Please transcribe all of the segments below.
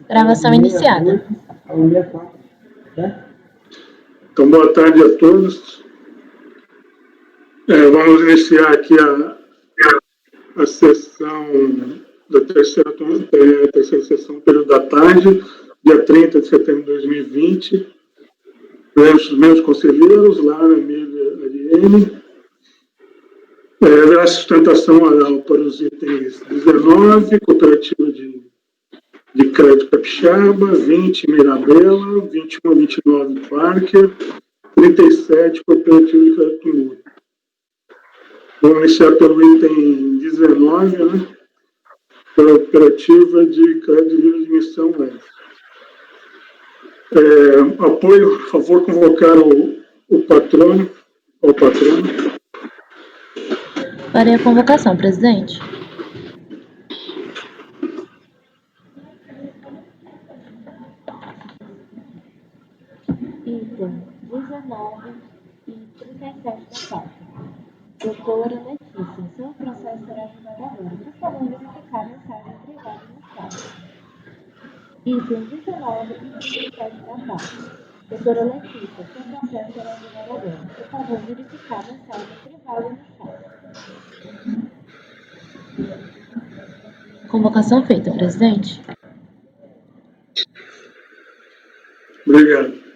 Gravação iniciada. Então, boa tarde a todos. Vamos iniciar aqui a sessão da terceira sessão, período da tarde, dia 30 de setembro de 2020. Os meus conselheiros, Lara, Emília, Ariane. Haverá sustentação oral para os itens 19, cooperativa de crédito Capixaba, 20, Mirabela, 21 a 29, Parker, 37, cooperativa de crédito mútuo. Vamos iniciar pelo item 19, né? Cooperativa de crédito livre de emissão leve. Apoio, por favor, convocar o patrono. Ao patrono. Farei a convocação, presidente. Item 19 e 37 da pauta. Doutora Letícia, seu processo será julgado agora. Por favor, verificar a mensagem privada no chat. Item 19 e 37 da pauta. Doutora Letícia, seu processo será julgado agora. Por favor, verificar a mensagem privada no chat. Convocação feita, presidente. Obrigado.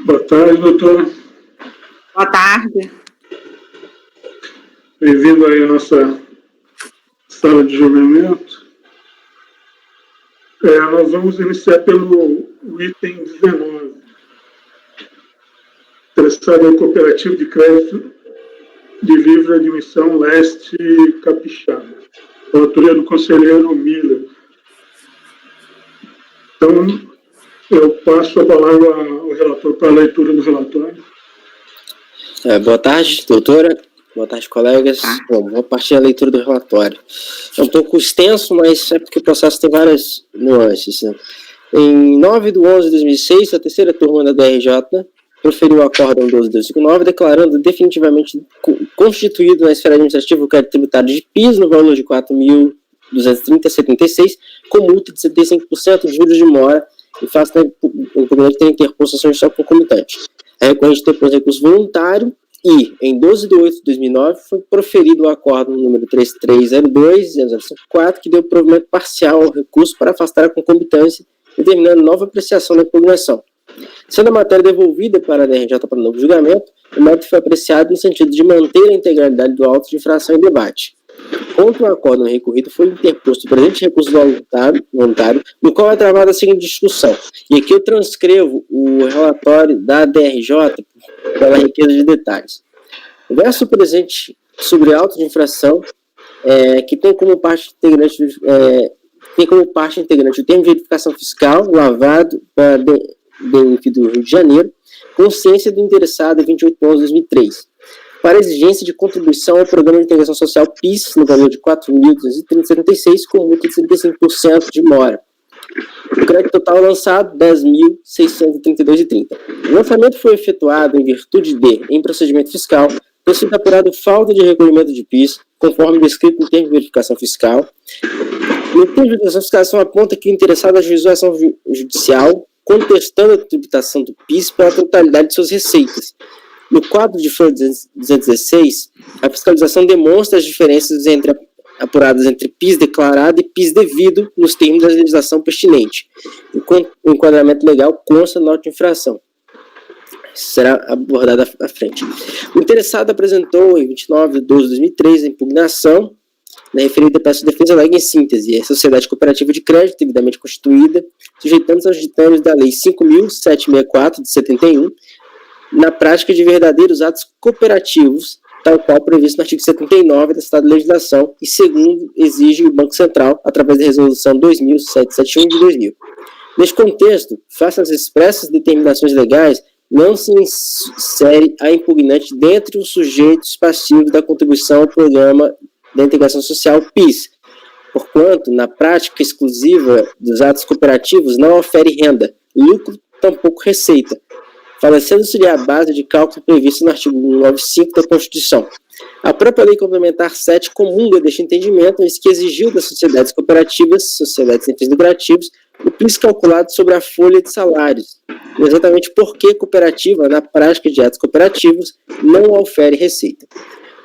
Boa tarde, doutora. Boa tarde. Bem-vindo aí à nossa sala de julgamento. Nós vamos iniciar pelo item 19. Interessado em cooperativa de crédito de livre admissão Leste Capixaba. Autoria do conselheiro Miller. Então, eu passo a palavra ao relator para a leitura do relatório. Boa tarde, doutora. Boa tarde, colegas. Bom, vou partir da leitura do relatório. É um pouco extenso, mas é porque o processo tem várias nuances, né? Em 9/11/2006, a terceira turma da DRJ proferiu o acórdão 12.259, declarando definitivamente constituído na esfera administrativa o crédito tributário de PIS no valor de 4.230,76, com multa de 75% de juros de mora e face da incumbente ter interposto ação judicial concomitante. A recorrente interpôs recurso voluntário e, em 12/8/2009, foi proferido o acórdão número 3302/0054, que deu provimento parcial ao recurso para afastar a concomitância, determinando nova apreciação da impugnação. Sendo a matéria devolvida para a DRJ para novo julgamento, o mérito foi apreciado no sentido de manter a integralidade do auto de infração em debate. Contra o acórdão recorrido foi interposto o presente recurso voluntário, no qual é travada a seguinte discussão. E aqui eu transcrevo o relatório da DRJ pela riqueza de detalhes. O verso presente sobre auto de infração, que tem como parte integrante o termo de verificação fiscal, lavado para DNF do Rio de Janeiro, consciência do interessado em 28/11/2003. Para a exigência de contribuição ao Programa de Integração Social PIS, no valor de 4.230,76, com multa de 75% de mora. O crédito total lançado, 10.632,30. O lançamento foi efetuado em virtude de, em procedimento fiscal, ter sido apurado falta de recolhimento de PIS, conforme descrito no termo de verificação fiscal. No termo de verificação fiscal, aponta que o interessado ajuizou a ação judicial, contestando a tributação do PIS pela totalidade de suas receitas. No quadro de folha 216, a fiscalização demonstra as diferenças apuradas entre PIS declarado e PIS devido nos termos da legislação pertinente. O enquadramento legal consta na nota de infração. Isso será abordado à frente. O interessado apresentou, em 29/12/2003, a impugnação na referida peça de defesa alega em síntese a sociedade cooperativa de crédito devidamente constituída, sujeitando-se aos ditames da Lei 5.764, de 71, na prática de verdadeiros atos cooperativos, tal qual previsto no artigo 79 da citada legislação, e segundo exige o Banco Central, através da Resolução 2771 de 2000. Neste contexto, face às expressas determinações legais, não se insere a impugnante dentre os sujeitos passivos da contribuição ao Programa da Integração Social PIS, porquanto, na prática exclusiva dos atos cooperativos, não ofere renda, lucro, tampouco receita, falecendo-se-lhe a base de cálculo prevista no artigo 195 da Constituição. A própria Lei Complementar 7 comunga deste entendimento, eis que exigiu das sociedades cooperativas, sociedades sem fins lucrativos, o PIS calculado sobre a folha de salários, exatamente porque a cooperativa, na prática de atos cooperativos, não ofere receita.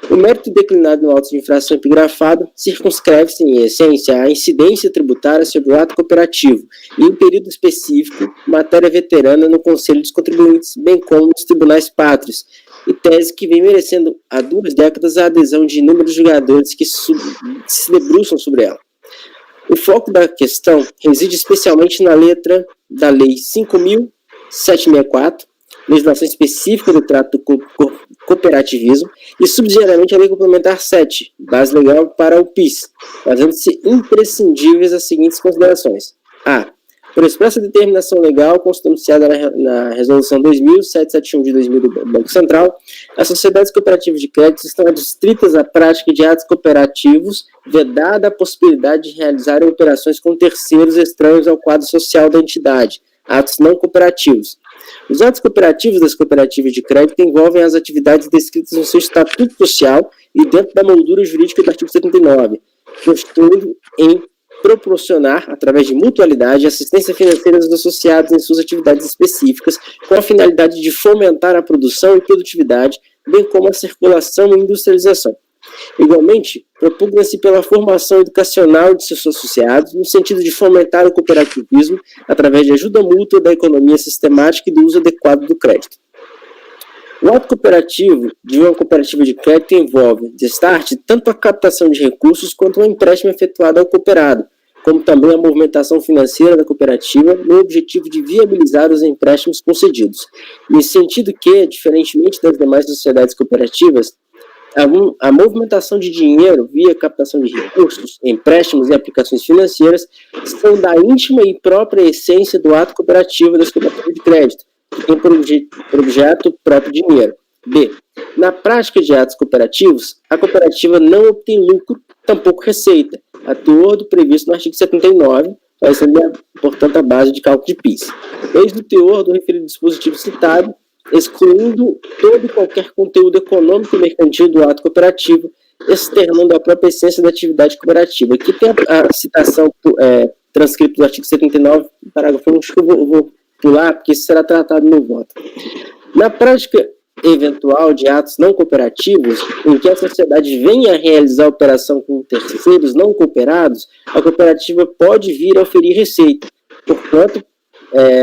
O mérito declinado no auto de infração epigrafado circunscreve-se, em essência, à incidência tributária sobre o ato cooperativo e, em período específico, matéria veterana no Conselho dos Contribuintes, bem como nos tribunais pátrios, e tese que vem merecendo há 2 décadas a adesão de inúmeros julgadores que se debruçam sobre ela. O foco da questão reside especialmente na letra da Lei 5.764, legislação específica do trato do cooperativismo, e subsidiariamente a Lei Complementar 7, base legal para o PIS, fazendo-se imprescindíveis as seguintes considerações. A. Por expressa determinação legal, constanciada na Resolução 2771 de 2000 do Banco Central, as sociedades cooperativas de crédito estão adstritas à prática de atos cooperativos, vedada a possibilidade de realizarem operações com terceiros estranhos ao quadro social da entidade, atos não cooperativos. Os atos cooperativos das cooperativas de crédito envolvem as atividades descritas no seu estatuto social e dentro da moldura jurídica do artigo 79, constituindo em proporcionar, através de mutualidade, assistência financeira aos associados em suas atividades específicas, com a finalidade de fomentar a produção e produtividade, bem como a circulação e industrialização. Igualmente, propugna-se pela formação educacional de seus associados, no sentido de fomentar o cooperativismo através de ajuda mútua da economia sistemática e do uso adequado do crédito. O ato cooperativo de uma cooperativa de crédito envolve, de start, tanto a captação de recursos quanto o empréstimo efetuado ao cooperado, como também a movimentação financeira da cooperativa no objetivo de viabilizar os empréstimos concedidos. Nesse sentido que, diferentemente das demais sociedades cooperativas, a movimentação de dinheiro via captação de recursos, empréstimos e aplicações financeiras são da íntima e própria essência do ato cooperativo das cooperativas de crédito, que tem por objeto o próprio dinheiro. B. Na prática de atos cooperativos, a cooperativa não obtém lucro, tampouco receita, a teor do previsto no artigo 79, vai ser, portanto, a base de cálculo de PIS. Eis o teor do referido dispositivo citado, excluindo todo e qualquer conteúdo econômico e mercantil do ato cooperativo, externando a própria essência da atividade cooperativa. Aqui tem a citação transcrita do artigo 79, parágrafo 1, acho que eu vou pular, porque isso será tratado no voto. Na prática eventual de atos não cooperativos, em que a sociedade venha a realizar operação com terceiros não cooperados, a cooperativa pode vir a oferir receita, porquanto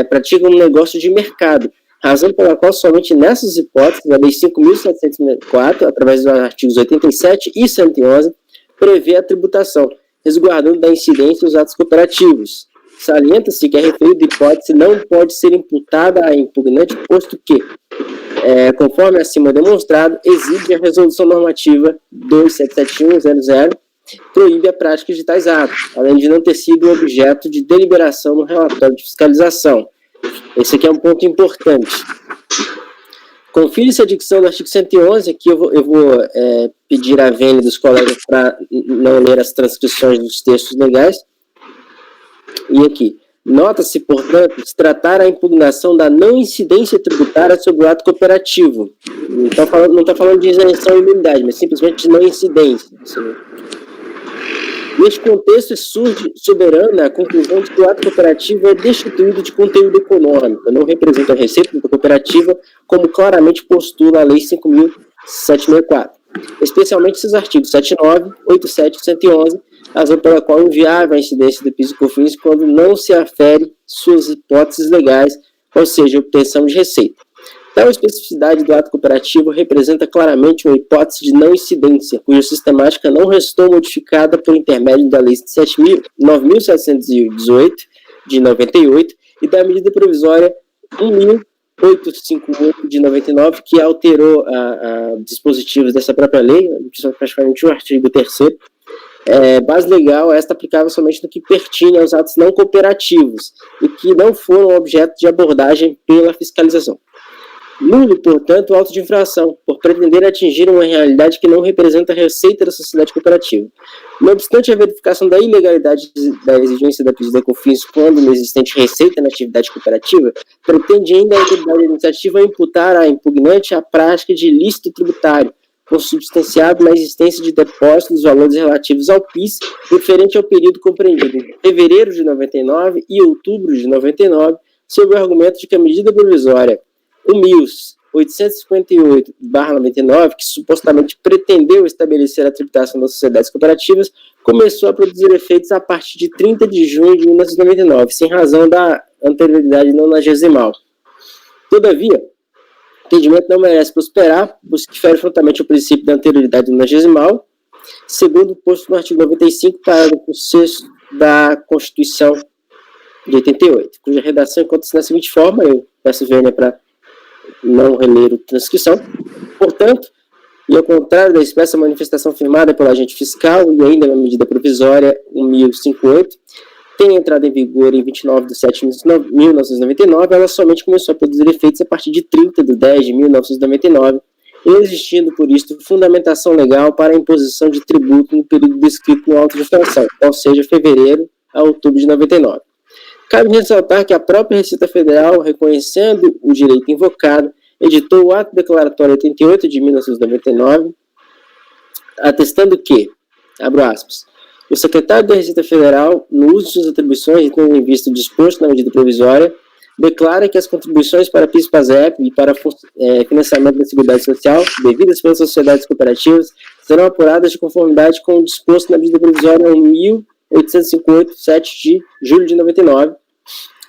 pratica um negócio de mercado, razão pela qual somente nessas hipóteses, a Lei 5.704, através dos artigos 87 e 111, prevê a tributação, resguardando da incidência os atos cooperativos. Salienta-se que a referida hipótese não pode ser imputada à impugnante, posto que, conforme acima demonstrado, exige a Resolução Normativa 277100, proíbe a prática de tais atos, além de não ter sido objeto de deliberação no relatório de fiscalização. Esse aqui é um ponto importante. Confira-se a dicção do artigo 111, aqui eu vou pedir a vênia dos colegas para não ler as transcrições dos textos legais. E aqui, nota-se, portanto, se tratar a impugnação da não incidência tributária sobre o ato cooperativo. Não está falando de isenção e imunidade, mas simplesmente de não incidência. Neste contexto, surge soberana a conclusão de que o ato cooperativo é destituído de conteúdo econômico, não representa a receita da cooperativa, como claramente postula a Lei 5.764, especialmente esses artigos 79, 87 e 111, razão pela qual é inviável a incidência do PIS e COFINS quando não se afere suas hipóteses legais, ou seja, obtenção de receita. Tal especificidade do ato cooperativo representa claramente uma hipótese de não incidência, cuja sistemática não restou modificada por intermédio da Lei 9.718, de 98, e da medida provisória 1.858, de 99, que alterou dispositivos dessa própria lei, praticamente o artigo 3º, base legal esta aplicável somente no que pertine aos atos não cooperativos e que não foram objeto de abordagem pela fiscalização. Nulo, portanto, o auto de infração, por pretender atingir uma realidade que não representa a receita da sociedade cooperativa. Não obstante a verificação da ilegalidade da exigência da PIS/COFINS quando não existente receita na atividade cooperativa, pretende ainda a autoridade administrativa imputar à impugnante a prática de ilícito tributário, consubstanciado na existência de depósitos dos valores relativos ao PIS referente ao período compreendido entre fevereiro de 99 e outubro de 99, sob o argumento de que a medida provisória 1.858/99, que supostamente pretendeu estabelecer a tributação das sociedades cooperativas, começou a produzir efeitos a partir de 30 de junho de 1999, sem razão da anterioridade nonagesimal. Todavia, o entendimento não merece prosperar, pois que fere frontalmente o princípio da anterioridade nonagesimal, segundo o posto no artigo 95, parágrafo 6º da Constituição de 88, cuja redação encontra-se na seguinte forma, eu peço vênia para não reler a transcrição. Portanto, e ao contrário da expressa manifestação firmada pelo agente fiscal e ainda na medida provisória 1058, tem entrado em vigor em 29 de 7 de 1999, ela somente começou a produzir efeitos a partir de 30 de 10 de 1999, existindo, por isso, fundamentação legal para a imposição de tributo no período descrito no auto de infração, ou seja, fevereiro a outubro de 99. Cabe ressaltar que a própria Receita Federal, reconhecendo o direito invocado, editou o Ato Declaratório 88 de 1999, atestando que, abro aspas, o secretário da Receita Federal, no uso de suas atribuições e tendo em vista o disposto na medida provisória, declara que as contribuições para PIS/PASEP e para financiamento da Seguridade Social, devidas pelas sociedades cooperativas, serão apuradas de conformidade com o disposto na medida provisória 1.858, 7 de julho de 99,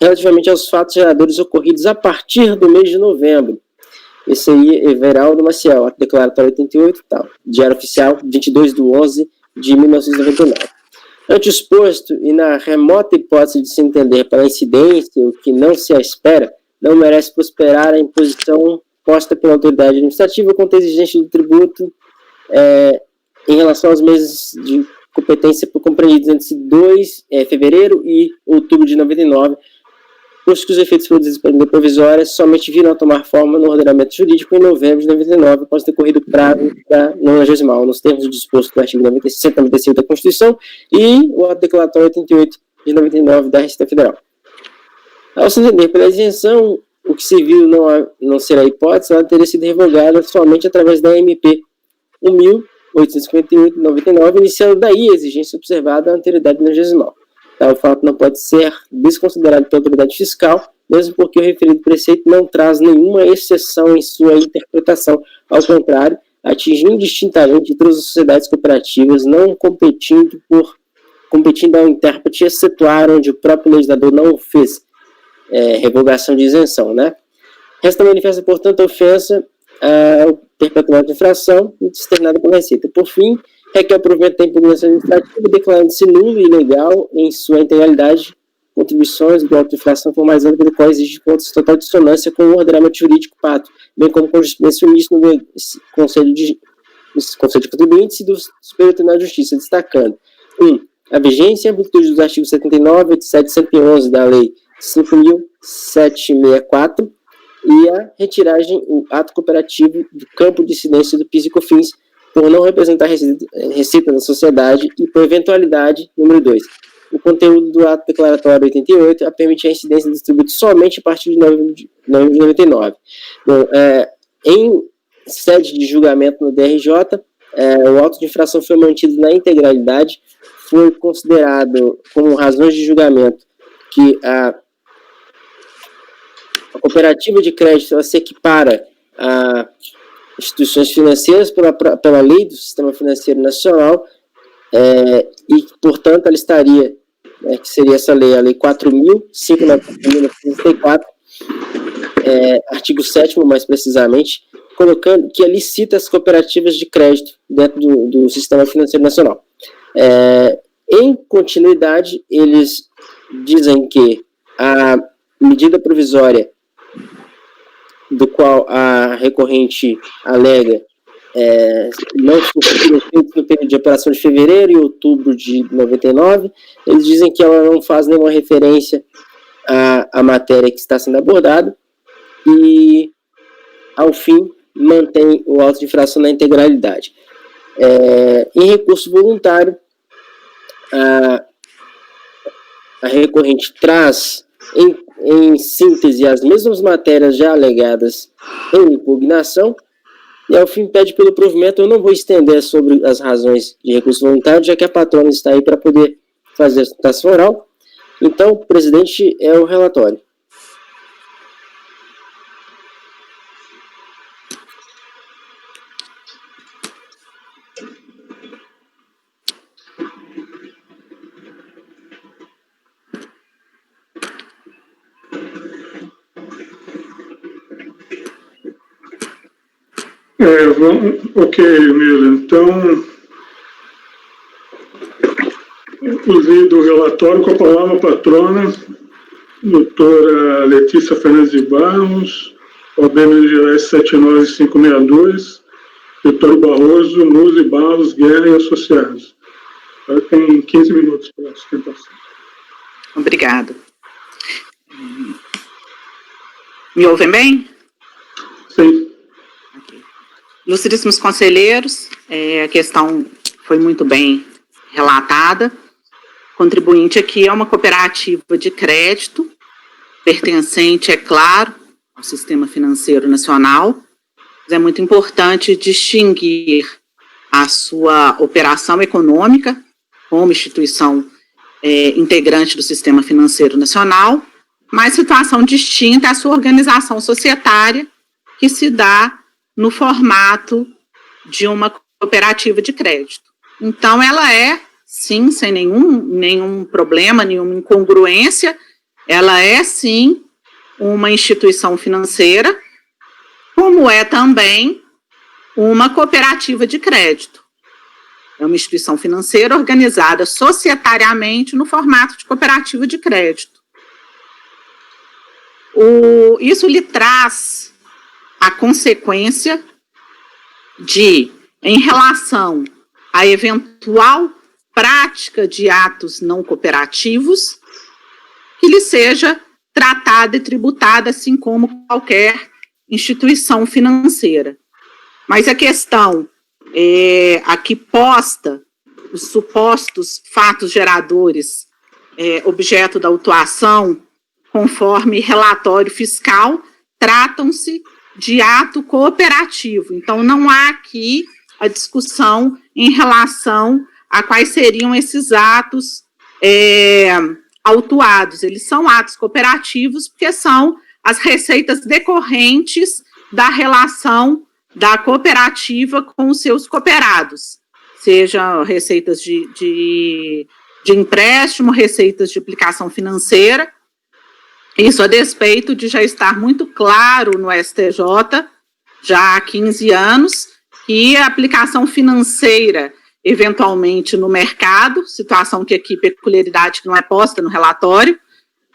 relativamente aos fatos geradores ocorridos a partir do mês de novembro. Esse aí é Everaldo Maciel, Ato Declaratório 88 e tal. Diário Oficial, 22 de 11 de 1999. Ante o exposto, e na remota hipótese de se entender pela incidência o que não se espera, não merece prosperar a imposição posta pela autoridade administrativa contra a exigência do tributo em relação aos meses de competência compreendidos entre fevereiro e outubro de 99, posto que os efeitos produzidos pela medida provisória somente viram a tomar forma no ordenamento jurídico em novembro de 99, após ter corrido prazo da nonagesimal, nos termos do disposto do artigo 195 da Constituição e o Ato Declaratório 88 de 99 da Receita Federal. Ao se entender pela isenção, o que se viu não ser a hipótese, ela teria sido revogada somente através da MP 1.858 de 99, iniciando daí a exigência observada à anterioridade nonagesimal. O fato não pode ser desconsiderado pela autoridade fiscal, mesmo porque o referido preceito não traz nenhuma exceção em sua interpretação. Ao contrário, atinge indistintamente todas as sociedades cooperativas, não competindo ao intérprete, excetuar onde o próprio legislador não fez revogação de isenção, né? Resta manifesta, portanto, a ofensa ao perpetuar de infração externada pela Receita. Por fim, requer o provimento da impugnação administrativa, declarando-se nulo e ilegal em sua integralidade, contribuições do auto de infração por mais ampla do qual exige total dissonância com o ordenamento jurídico pátrio, bem como com o jurisprudência no Conselho de Contribuintes e do Superior Tribunal de Justiça, destacando 1. A vigência em virtude dos artigos 79, 87 e 111 da Lei 5.764 e a retiragem, o ato cooperativo do campo de incidência do PIS e COFINS, por não representar receita da sociedade e por eventualidade, número 2. O conteúdo do ato declaratório 88 a permitir a incidência dos tributos somente a partir de novembro de 99. Bom, em sede de julgamento no DRJ, o auto de infração foi mantido na integralidade, foi considerado como razões de julgamento que a cooperativa de crédito ela se equipara a instituições financeiras pela lei do Sistema Financeiro Nacional e, portanto, ela estaria, que seria essa lei, a Lei 4.594, artigo 7º, mais precisamente, colocando que ali cita as cooperativas de crédito dentro do Sistema Financeiro Nacional. Em continuidade, eles dizem que a medida provisória do qual a recorrente alega não foram feitos no período de operação de fevereiro e outubro de 99. Eles dizem que ela não faz nenhuma referência à matéria que está sendo abordada e, ao fim, mantém o auto de infração na integralidade. Em recurso voluntário, a recorrente traz, em síntese, as mesmas matérias já alegadas em impugnação, e ao fim pede pelo provimento. Eu não vou estender sobre as razões de recurso voluntário, já que a patrona está aí para poder fazer a sustentação oral. Então, presidente, é o relatório. Ok, Mila. Então, inclusive do relatório, com a palavra a patrona, doutora Letícia Fernandes de Barros, OAB Minas Gerais 79562, Vitório Barroso, Muzi, Barros, Guerra e Associados. Agora tem 15 minutos para a sustentação. Obrigada. Me ouvem bem? Sim. Ilustríssimos conselheiros, a questão foi muito bem relatada. O contribuinte aqui é uma cooperativa de crédito, pertencente, é claro, ao Sistema Financeiro Nacional. Mas é muito importante distinguir a sua operação econômica como instituição integrante do Sistema Financeiro Nacional, mas situação distinta é a sua organização societária, que se dá no formato de uma cooperativa de crédito. Então, ela é, sim, sem nenhum problema, nenhuma incongruência, ela é, sim, uma instituição financeira, como é também uma cooperativa de crédito. É uma instituição financeira organizada societariamente no formato de cooperativa de crédito. Isso lhe traz a consequência de, em relação à eventual prática de atos não cooperativos, que lhe seja tratada e tributada assim como qualquer instituição financeira. Mas a questão aqui posta, os supostos fatos geradores objeto da autuação, conforme relatório fiscal, tratam-se de ato cooperativo. Então, não há aqui a discussão em relação a quais seriam esses atos autuados. Eles são atos cooperativos porque são as receitas decorrentes da relação da cooperativa com os seus cooperados, seja receitas de empréstimo, receitas de aplicação financeira. Isso a despeito de já estar muito claro no STJ, já há 15 anos, que a aplicação financeira, eventualmente no mercado, situação que aqui, peculiaridade que não é posta no relatório,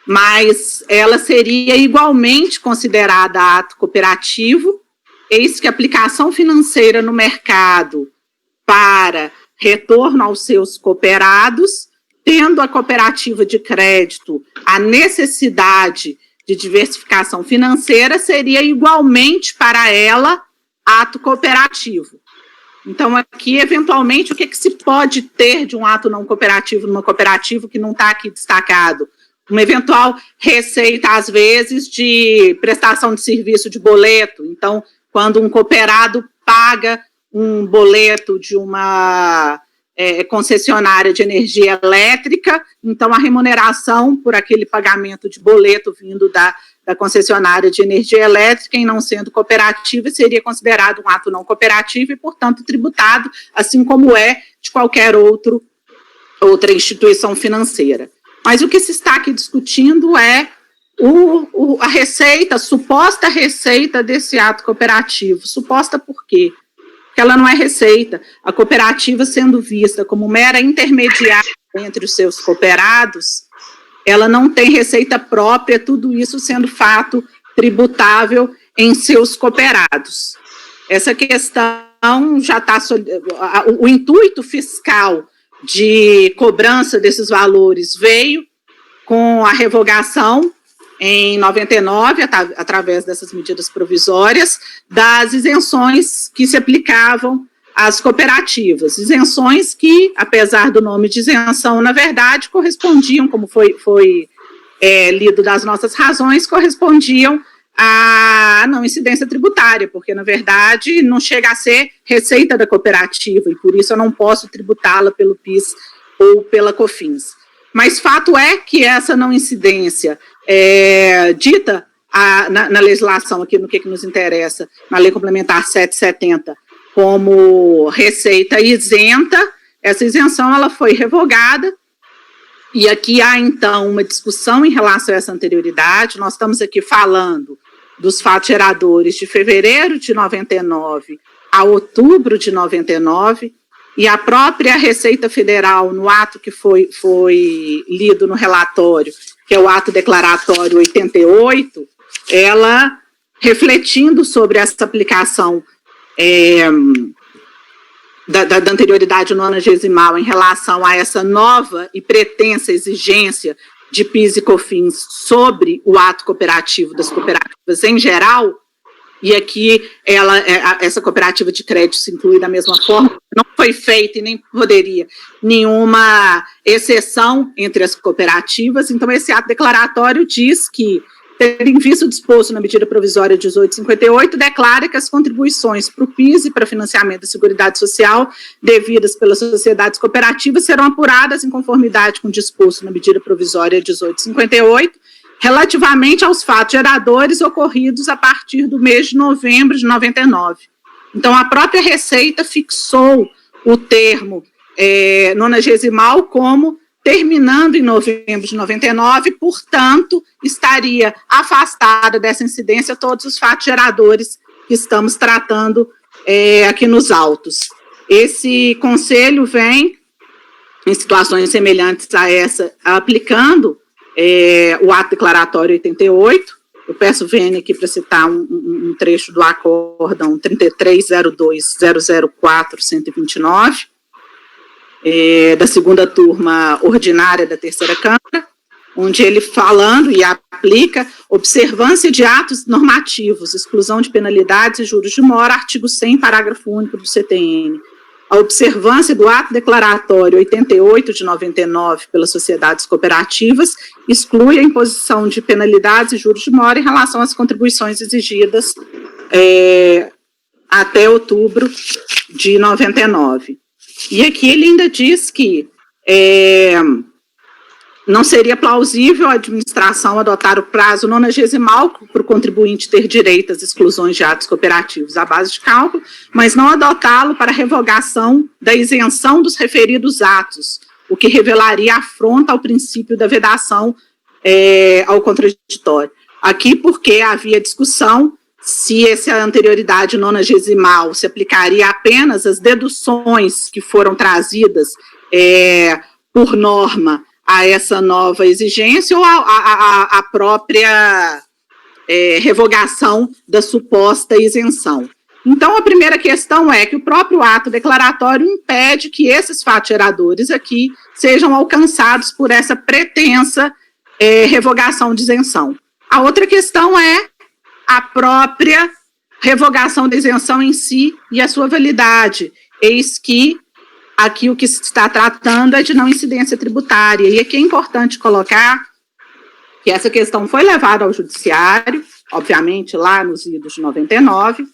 mas ela seria igualmente considerada ato cooperativo, eis que a aplicação financeira no mercado para retorno aos seus cooperados, tendo a cooperativa de crédito a necessidade de diversificação financeira, seria igualmente para ela ato cooperativo. Então, aqui, eventualmente, o que se pode ter de um ato não cooperativo numa cooperativa que não está aqui destacado? Uma eventual receita, às vezes, de prestação de serviço de boleto. Então, quando um cooperado paga um boleto de uma concessionária de energia elétrica, então a remuneração por aquele pagamento de boleto vindo da concessionária de energia elétrica, em não sendo cooperativa, seria considerado um ato não cooperativo e, portanto, tributado, assim como é de qualquer outra instituição financeira. Mas o que se está aqui discutindo é a receita, a suposta receita desse ato cooperativo. Suposta por quê? Porque ela não é receita. A cooperativa, sendo vista como mera intermediária entre os seus cooperados, ela não tem receita própria, tudo isso sendo fato tributável em seus cooperados. Essa questão já está o intuito fiscal de cobrança desses valores veio com a revogação em 99, através dessas medidas provisórias, das isenções que se aplicavam às cooperativas. Isenções que, apesar do nome de isenção, na verdade, correspondiam, como foi lido das nossas razões, correspondiam à não incidência tributária, porque, na verdade, não chega a ser receita da cooperativa, e por isso eu não posso tributá-la pelo PIS ou pela COFINS. Mas fato é que essa não incidência dita na legislação, aqui no que nos interessa, na Lei Complementar 770, como receita isenta, essa isenção ela foi revogada, e aqui há, então, uma discussão em relação a essa anterioridade. Nós estamos aqui falando dos fatos geradores de fevereiro de 99 a outubro de 99, e a própria Receita Federal, no ato que foi lido no relatório, que é o ato declaratório 88, ela, refletindo sobre essa aplicação da anterioridade nonagesimal em relação a essa nova e pretensa exigência de PIS e COFINS sobre o ato cooperativo das cooperativas em geral, e aqui essa cooperativa de crédito se inclui da mesma forma, não foi feita e nem poderia nenhuma exceção entre as cooperativas. Então, esse ato declaratório diz que, tendo em vista o disposto na medida provisória 1858, declara que as contribuições para o PIS e para financiamento da Seguridade Social devidas pelas sociedades cooperativas serão apuradas em conformidade com o disposto na medida provisória 1858, relativamente aos fatos geradores ocorridos a partir do mês de novembro de 99. Então, a própria Receita fixou o termo nonagesimal como terminando em novembro de 99, portanto, estaria afastada dessa incidência todos os fatos geradores que estamos tratando aqui nos autos. Esse conselho vem, em situações semelhantes a essa, aplicando o ato declaratório 88, eu peço Vênia aqui para citar um trecho do acórdão 3302.004.129, da segunda turma ordinária da terceira Câmara, onde ele falando e aplica observância de atos normativos, exclusão de penalidades e juros de mora, artigo 100, parágrafo único do CTN. A observância do ato declaratório 88 de 99 pelas sociedades cooperativas exclui a imposição de penalidades e juros de mora em relação às contribuições exigidas até outubro de 99. E aqui ele ainda diz que não seria plausível a administração adotar o prazo nonagesimal para o contribuinte ter direito às exclusões de atos cooperativos à base de cálculo, mas não adotá-lo para revogação da isenção dos referidos atos, o que revelaria afronta ao princípio da vedação ao contraditório. Aqui porque havia discussão se essa anterioridade nonagesimal se aplicaria apenas às deduções que foram trazidas por norma a essa nova exigência ou a própria revogação da suposta isenção. Então, a primeira questão é que o próprio ato declaratório impede que esses fatos geradores aqui sejam alcançados por essa pretensa revogação de isenção. A outra questão é a própria revogação da isenção em si e a sua validade. Eis que aqui o que se está tratando é de não incidência tributária. E aqui é importante colocar que essa questão foi levada ao judiciário, obviamente lá nos idos de 99,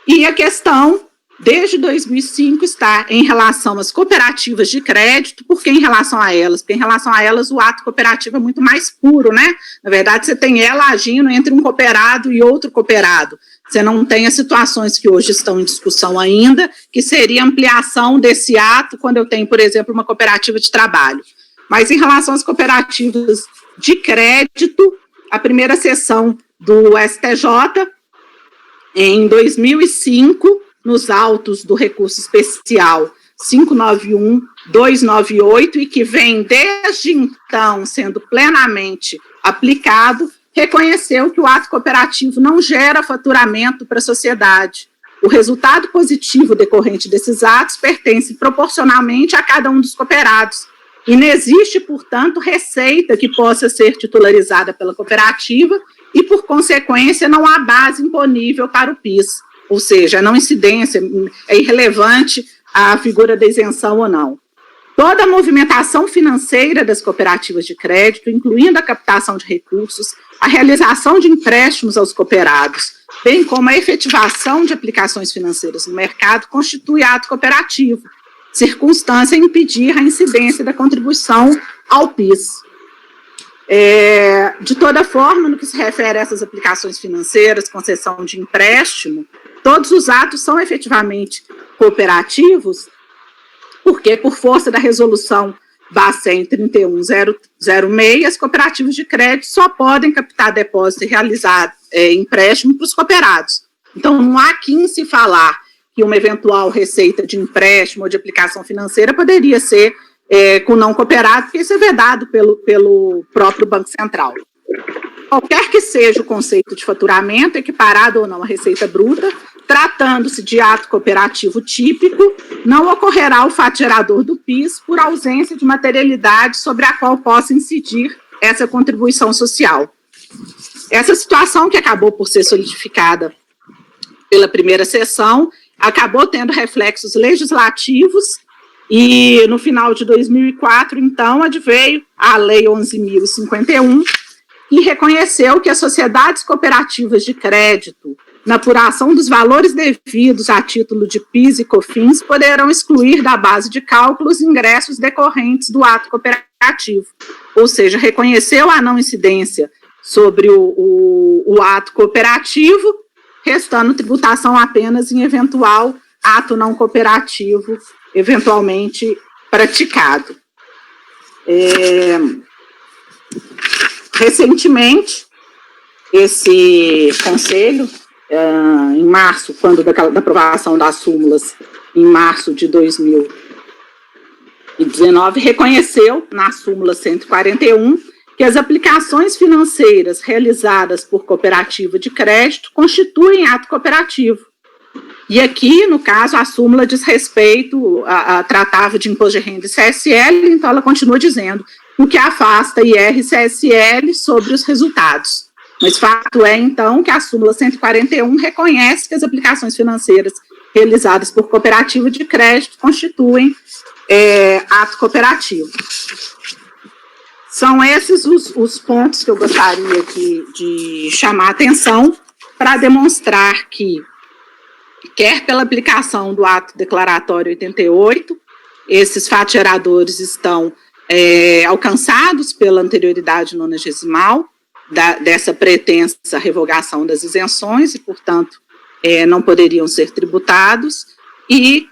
e a questão, desde 2005, está em relação às cooperativas de crédito. Por que em relação a elas? Porque em relação a elas o ato cooperativo é muito mais puro, né? Na verdade, você tem ela agindo entre um cooperado e outro cooperado. Você não tem as situações que hoje estão em discussão ainda, que seria ampliação desse ato quando eu tenho, por exemplo, uma cooperativa de trabalho. Mas em relação às cooperativas de crédito, a primeira sessão do STJ, em 2005, nos autos do recurso especial 591-298, e que vem desde então sendo plenamente aplicado, reconheceu que o ato cooperativo não gera faturamento para a sociedade, o resultado positivo decorrente desses atos pertence proporcionalmente a cada um dos cooperados, e não existe, portanto, receita que possa ser titularizada pela cooperativa e, por consequência, não há base imponível para o PIS, ou seja, não incidência, é irrelevante a figura da isenção ou não. Toda a movimentação financeira das cooperativas de crédito, incluindo a captação de recursos, a realização de empréstimos aos cooperados, bem como a efetivação de aplicações financeiras no mercado, constitui ato cooperativo, circunstância a impedir a incidência da contribuição ao PIS. De toda forma, no que se refere a essas aplicações financeiras, concessão de empréstimo, todos os atos são efetivamente cooperativos, porque, por força da resolução Bacen 31006, as cooperativas de crédito só podem captar depósito e realizar empréstimo para os cooperados. Então, não há aqui em se falar que uma eventual receita de empréstimo ou de aplicação financeira poderia ser com não cooperado, porque isso é vedado pelo próprio Banco Central. Qualquer que seja o conceito de faturamento, equiparado ou não à receita bruta, tratando-se de ato cooperativo típico, não ocorrerá o fato gerador do PIS por ausência de materialidade sobre a qual possa incidir essa contribuição social. Essa situação, que acabou por ser solidificada pela primeira sessão, acabou tendo reflexos legislativos e, no final de 2004, então, adveio a Lei 11.051, que reconheceu que as sociedades cooperativas de crédito, na apuração dos valores devidos a título de PIS e COFINS, poderão excluir da base de cálculo os ingressos decorrentes do ato cooperativo, ou seja, reconheceu a não incidência sobre o ato cooperativo, restando tributação apenas em eventual ato não cooperativo eventualmente praticado. Recentemente, esse Conselho, em março, quando da aprovação das súmulas, em março de 2019, reconheceu, na súmula 141, que as aplicações financeiras realizadas por cooperativa de crédito constituem ato cooperativo. E aqui, no caso, a súmula diz respeito, tratava de imposto de renda e CSL, então ela continua dizendo o que afasta IR e CSL sobre os resultados. Mas fato é, então, que a súmula 141 reconhece que as aplicações financeiras realizadas por cooperativa de crédito constituem ato cooperativo. São esses os pontos que eu gostaria de chamar a atenção para demonstrar que, quer pela aplicação do ato declaratório 88, esses fatos geradores estão alcançados pela anterioridade nonagesimal dessa pretensa revogação das isenções e, portanto, não poderiam ser tributados, e,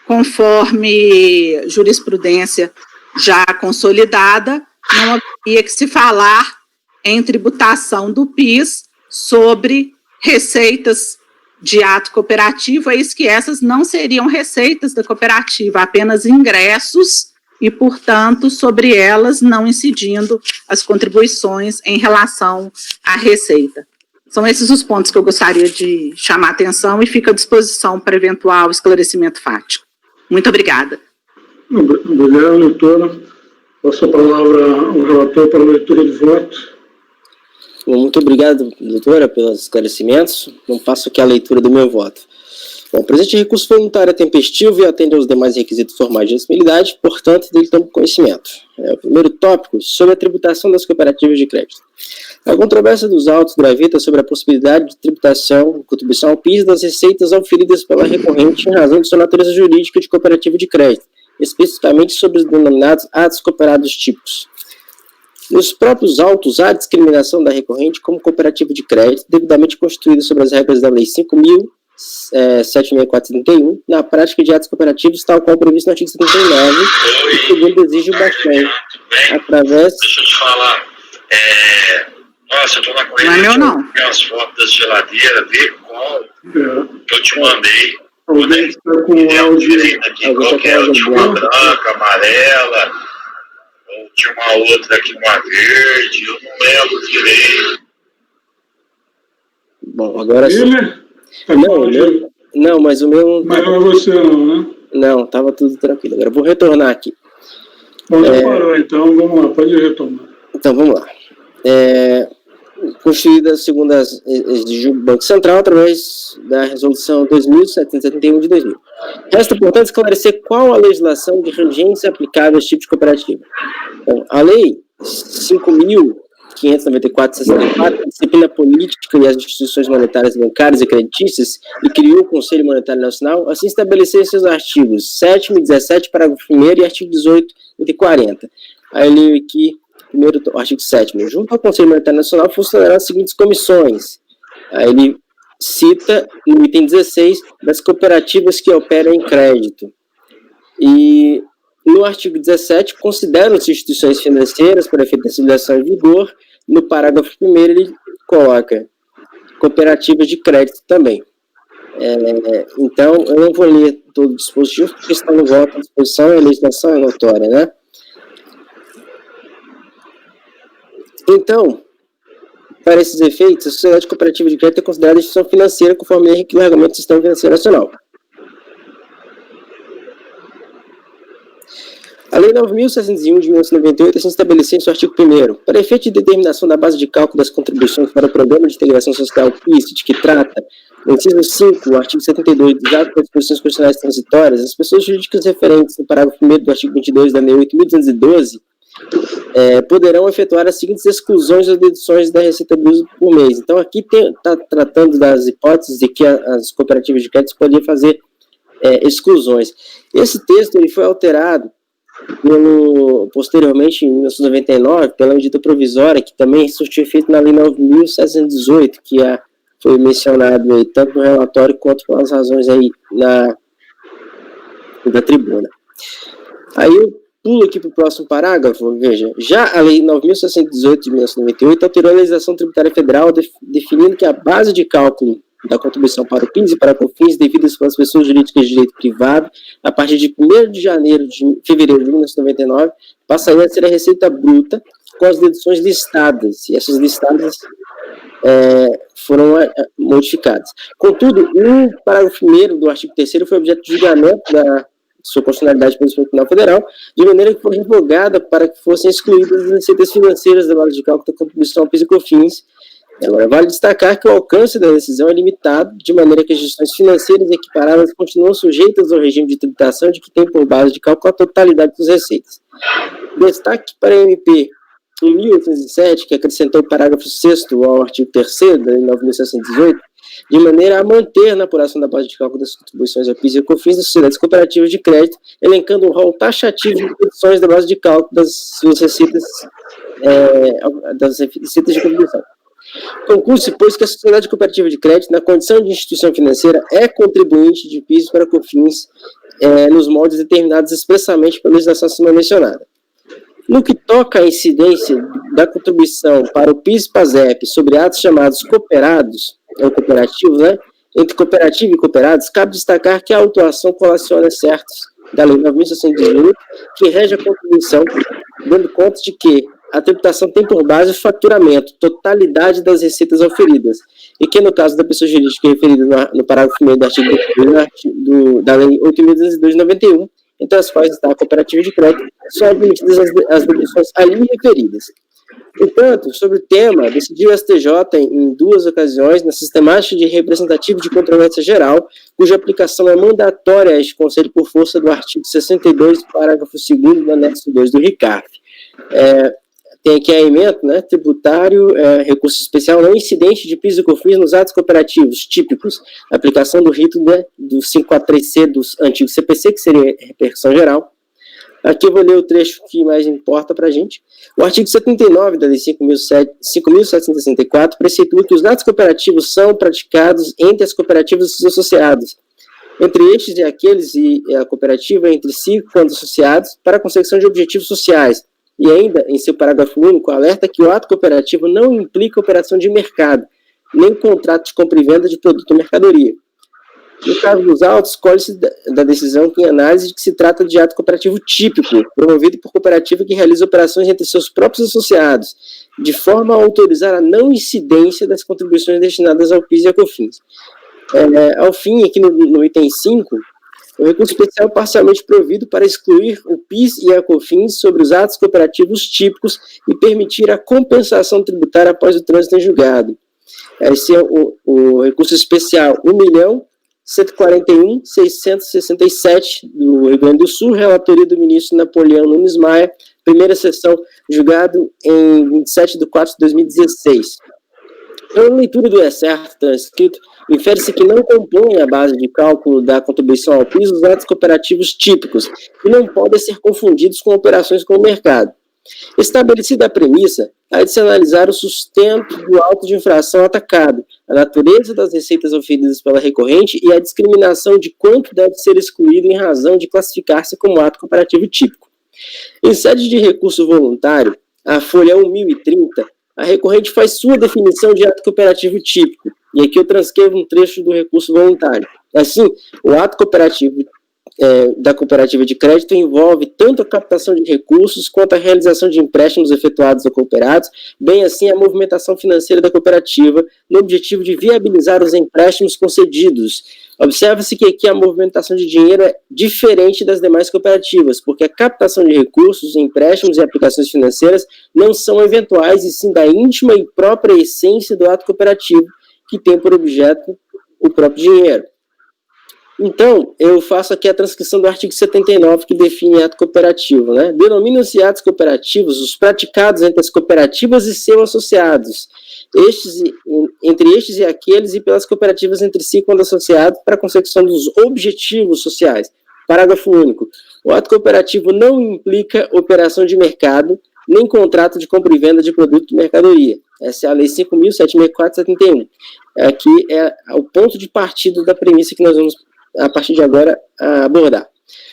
conforme jurisprudência já consolidada, não haveria que se falar em tributação do PIS sobre receitas de ato cooperativo, eis que essas não seriam receitas da cooperativa, apenas ingressos e, portanto, sobre elas não incidindo as contribuições em relação à receita. São esses os pontos que eu gostaria de chamar a atenção e fico à disposição para eventual esclarecimento fático. Muito obrigada. Obrigado, doutora. Passo a palavra ao relator para a leitura do voto. Muito obrigado, doutora, pelos esclarecimentos. Não passo aqui a leitura do meu voto. Bom, o presente recurso voluntário é tempestivo e atende aos demais requisitos formais de admissibilidade, portanto, dele tomo conhecimento. O primeiro tópico, sobre a tributação das cooperativas de crédito. A controvérsia dos autos gravita sobre a possibilidade de tributação, contribuição ao PIS das receitas auferidas pela recorrente em razão de sua natureza jurídica de cooperativa de crédito, especificamente sobre os denominados atos cooperados típicos. Nos próprios autos, há discriminação da recorrente como cooperativa de crédito, devidamente constituída sobre as regras da Lei 5.007.431, na prática de atos cooperativos, tal qual previsto no artigo 79, e segundo exige o Bacen, através... Deixa eu te falar, nossa, eu tô na corrida de ver as fotos da geladeira, ver qual que eu te mandei. Alguém está com o áudio aqui, qual que era? Tinha uma branca, amarela, ou tinha uma outra aqui, uma verde, eu não lembro direito. Bom, agora sim. Não, mas o meu... Mas não é você não, né? Não, estava tudo tranquilo. Agora eu vou retornar aqui. Bom, já parou, então vamos lá, pode retomar. Então, vamos lá. Constituída segundo as exigiu o Banco Central através da Resolução 2771 de 2000. Resta, portanto, esclarecer qual a legislação de regência aplicável a esse tipo de cooperativa. Então, a Lei 5.594/64 disciplina a política e as instituições monetárias, bancárias e creditícias e criou o Conselho Monetário Nacional, assim estabeleceu em seus artigos 7º e 17, parágrafo 1º e artigo 18 e 40. Aí eu leio aqui primeiro, o artigo 7º. Junto ao Conselho Monetário Nacional funcionarão as seguintes comissões. Aí ele cita no item 16 das cooperativas que operam em crédito. E no artigo 17 consideram-se instituições financeiras para efeito da legislação em vigor. No parágrafo 1º ele coloca cooperativas de crédito também. Então, eu não vou ler todo o dispositivo, porque está no voto à disposição e a legislação é notória, né? Então, para esses efeitos, a sociedade cooperativa de crédito é considerada instituição financeira conforme o regulamento do Sistema Financeiro Nacional. A Lei 9.601 de 1998 assim estabeleceu em seu artigo 1º, para efeito de determinação da base de cálculo das contribuições para o Programa de Integração Social PIS, de que trata, no inciso 5, o artigo 72 dos atos das disposições constitucionais transitórias, as pessoas jurídicas referentes no parágrafo 1º do artigo 22 da Lei 8.212, poderão efetuar as seguintes exclusões ou deduções da receita bruta por mês. Então, aqui está tratando das hipóteses de que as cooperativas de crédito poderiam fazer exclusões. Esse texto ele foi alterado posteriormente, em 1999, pela medida provisória, que também surtiu efeito na Lei 9.718, que foi mencionado aí, tanto no relatório quanto pelas razões aí da tribuna. Aí eu pulo aqui para o próximo parágrafo, veja, já a Lei 9.618 de 1998 alterou a legislação tributária federal, definindo que a base de cálculo da contribuição para o PIS e para COFINS devidas pelas pessoas jurídicas de direito privado, a partir de 1º de fevereiro de 1999, passaria a ser a receita bruta com as deduções listadas, e essas listadas foram modificadas. Contudo, o parágrafo 1º do artigo 3º foi objeto de julgamento da sua constitucionalidade pelo Supremo Tribunal Federal, de maneira que foi revogada para que fossem excluídas as receitas financeiras da base de cálculo da contribuição ao PIS e COFINS. Agora, vale destacar que o alcance da decisão é limitado, de maneira que as instituições financeiras equiparadas continuam sujeitas ao regime de tributação de que tem por base de cálculo a totalidade das receitas. Destaque para a MP 1807, que acrescentou o parágrafo 6º ao artigo 3º da Lei 9.618, de maneira a manter na apuração da base de cálculo das contribuições ao PIS e COFINS das sociedades cooperativas de crédito, elencando um rol taxativo de deduções da base de cálculo das suas receitas, de contribuição. Conclui-se, pois, que a sociedade cooperativa de crédito, na condição de instituição financeira, é contribuinte de PIS para COFINS nos moldes determinados expressamente pela legislação acima mencionada. No que toca à incidência da contribuição para o PIS e PASEP sobre atos chamados cooperados, ou cooperativos, né, entre cooperativa e cooperados, cabe destacar que a autuação colaciona certos da Lei 9.618, que rege a contribuição, dando conta de que a tributação tem por base o faturamento, totalidade das receitas auferidas, e que, no caso da pessoa jurídica referida no parágrafo 1º do artigo da Lei 8.202 de 91, entre as quais está a cooperativa de crédito, são admitidas as deduções ali referidas. Portanto, sobre o tema, decidiu o STJ em 2 ocasiões na sistemática de representativo de controvérsia geral, cuja aplicação é mandatória a este Conselho por força do artigo 62, parágrafo 2º do anexo 2 do RICARF. Tem aqui a emenda, né, tributário, recurso especial não incidente de PIS e COFINS nos atos cooperativos típicos, aplicação do rito, né, do 543C do antigo CPC, que seria repercussão geral. Aqui eu vou ler o trecho que mais importa para a gente. O artigo 79 da Lei 5.764 preceitua que os atos cooperativos são praticados entre as cooperativas e seus associados, entre estes e aqueles e a cooperativa entre si, quando associados, para a consecução de objetivos sociais. E ainda, em seu parágrafo único, alerta que o ato cooperativo não implica operação de mercado, nem contrato de compra e venda de produto ou mercadoria. No caso dos autos, escolhe-se da decisão em análise de que se trata de ato cooperativo típico, promovido por cooperativa que realiza operações entre seus próprios associados, de forma a autorizar a não incidência das contribuições destinadas ao PIS e ao COFINS. Ao fim, aqui no item 5, o recurso especial parcialmente provido para excluir o PIS e a COFINS sobre os atos cooperativos típicos e permitir a compensação tributária após o trânsito em julgado. Esse é o recurso especial 1.141.667 do Rio Grande do Sul, relatoria do ministro Napoleão Nunes Maia, primeira sessão, julgado em 27 de 4 de 2016. Pela leitura do excerto transcrito, infere-se que não compõem a base de cálculo da contribuição ao PIS os atos cooperativos típicos e não podem ser confundidos com operações com o mercado. Estabelecida a premissa, há de se analisar o sustento do auto de infração atacado, a natureza das receitas oferidas pela recorrente e a discriminação de quanto deve ser excluído em razão de classificar-se como ato cooperativo típico. Em sede de recurso voluntário, a folha 1030, a recorrente faz sua definição de ato cooperativo típico, e aqui eu transcrevo um trecho do recurso voluntário. Assim, o ato cooperativo da cooperativa de crédito envolve tanto a captação de recursos quanto a realização de empréstimos efetuados a cooperados, bem assim a movimentação financeira da cooperativa, no objetivo de viabilizar os empréstimos concedidos. Observa-se que aqui a movimentação de dinheiro é diferente das demais cooperativas, porque a captação de recursos, empréstimos e aplicações financeiras não são eventuais e sim da íntima e própria essência do ato cooperativo, que tem por objeto o próprio dinheiro. Então, eu faço aqui a transcrição do artigo 79, que define ato cooperativo, né? Denominam-se atos cooperativos os praticados entre as cooperativas e seus associados, entre estes e aqueles e pelas cooperativas entre si quando associados para a consecução dos objetivos sociais. Parágrafo único. O ato cooperativo não implica operação de mercado, nem contrato de compra e venda de produto de mercadoria. Essa é a Lei 5.764/71. Aqui é o ponto de partida da premissa que nós vamos, a partir de agora, abordar.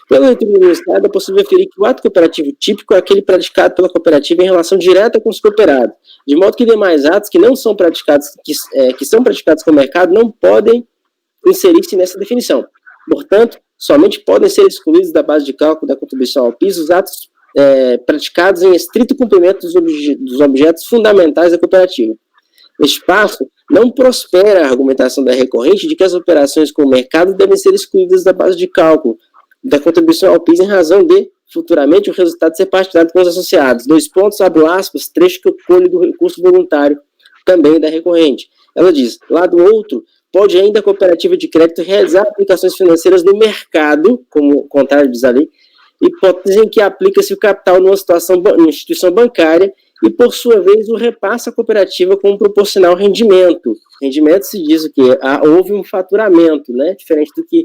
Pela leitura do Estado, é possível referir que o ato cooperativo típico é aquele praticado pela cooperativa em relação direta com os cooperados, de modo que demais atos que não são praticados, que são praticados com o mercado, não podem inserir-se nessa definição. Portanto, somente podem ser excluídos da base de cálculo da contribuição ao PIS os atos praticados em estrito cumprimento dos objetos fundamentais da cooperativa. Neste passo, não prospera a argumentação da recorrente de que as operações com o mercado devem ser excluídas da base de cálculo da contribuição ao PIS em razão de, futuramente, o resultado ser partilhado com os associados. 2 pontos, abro aspas, trecho que eu colho do recurso voluntário, também da recorrente. Ela diz, lado outro, pode ainda a cooperativa de crédito realizar aplicações financeiras no mercado, como o contrário diz a lei, hipótese em que aplica-se o capital numa instituição bancária e, por sua vez, o repassa à cooperativa com um proporcional rendimento. Rendimento se diz o quê? Houve um faturamento, né? Diferente do que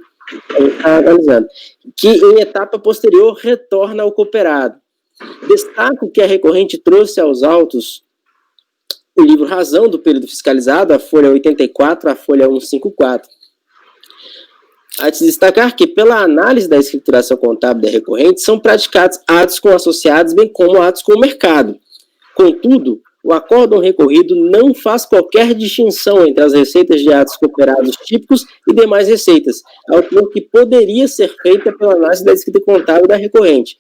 está analisando. Que, em etapa posterior, retorna ao cooperado. Destaco que a recorrente trouxe aos autos o livro Razão do período fiscalizado, a folha 84, a folha 154. Há de se destacar que, pela análise da escrituração contábil da recorrente, são praticados atos com associados, bem como atos com o mercado. Contudo, o acórdão recorrido não faz qualquer distinção entre as receitas de atos cooperados típicos e demais receitas, ao ponto que poderia ser feita pela análise da escrita contábil da recorrente.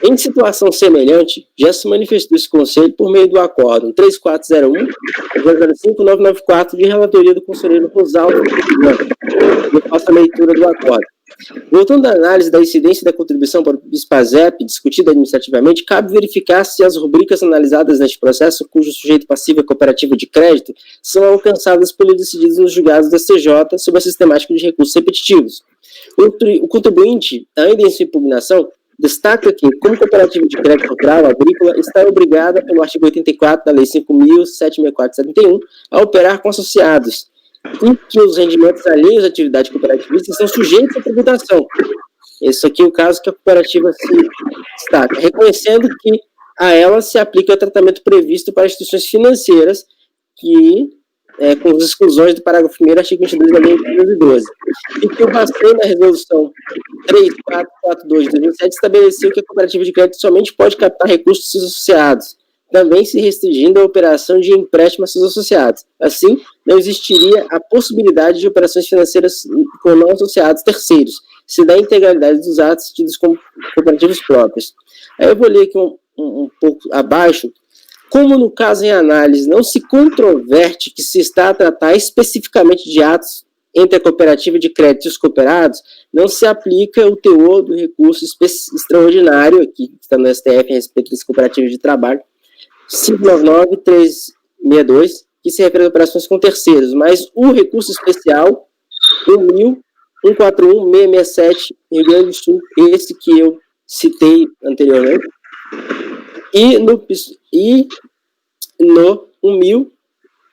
Em situação semelhante, já se manifestou esse conselho por meio do acórdão 3401-005-994 de relatoria do conselheiro Rosaldo. Eu faço a leitura do acórdão. Voltando à análise da incidência da contribuição para o PIS/PASEP, discutida administrativamente, cabe verificar se as rubricas analisadas neste processo, cujo sujeito passivo é cooperativa de crédito, são alcançadas pelos decididos nos julgados da CJ sob a sistemática de recursos repetitivos. O contribuinte, ainda em sua impugnação, destaca que, como cooperativa de crédito rural agrícola, está obrigada, pelo artigo 84 da Lei 5.764/71, a operar com associados, e que os rendimentos alheios à atividade cooperativista são sujeitos à tributação. Esse aqui é o caso que a cooperativa se destaca, reconhecendo que a ela se aplica o tratamento previsto para instituições financeiras, que, com as exclusões do parágrafo 1º, artigo 22 da Lei de 2012. E que o Bacen, na resolução 3442 de 2007, estabeleceu que a cooperativa de crédito somente pode captar recursos dos seus associados, também se restringindo a operação de empréstimo a seus associados. Assim, não existiria a possibilidade de operações financeiras com não associados terceiros, se da integralidade dos atos tidos como cooperativos próprios. Aí eu vou ler aqui um pouco abaixo como no caso em análise não se controverte que se está a tratar especificamente de atos entre a cooperativa de crédito e os cooperados, não se aplica o teor do recurso extraordinário, aqui que está no STF a respeito das cooperativas de trabalho, 599-362, que se refere a operações com terceiros, mas o recurso especial 1.141.667, Rio Grande do Sul, esse que eu citei anteriormente, e no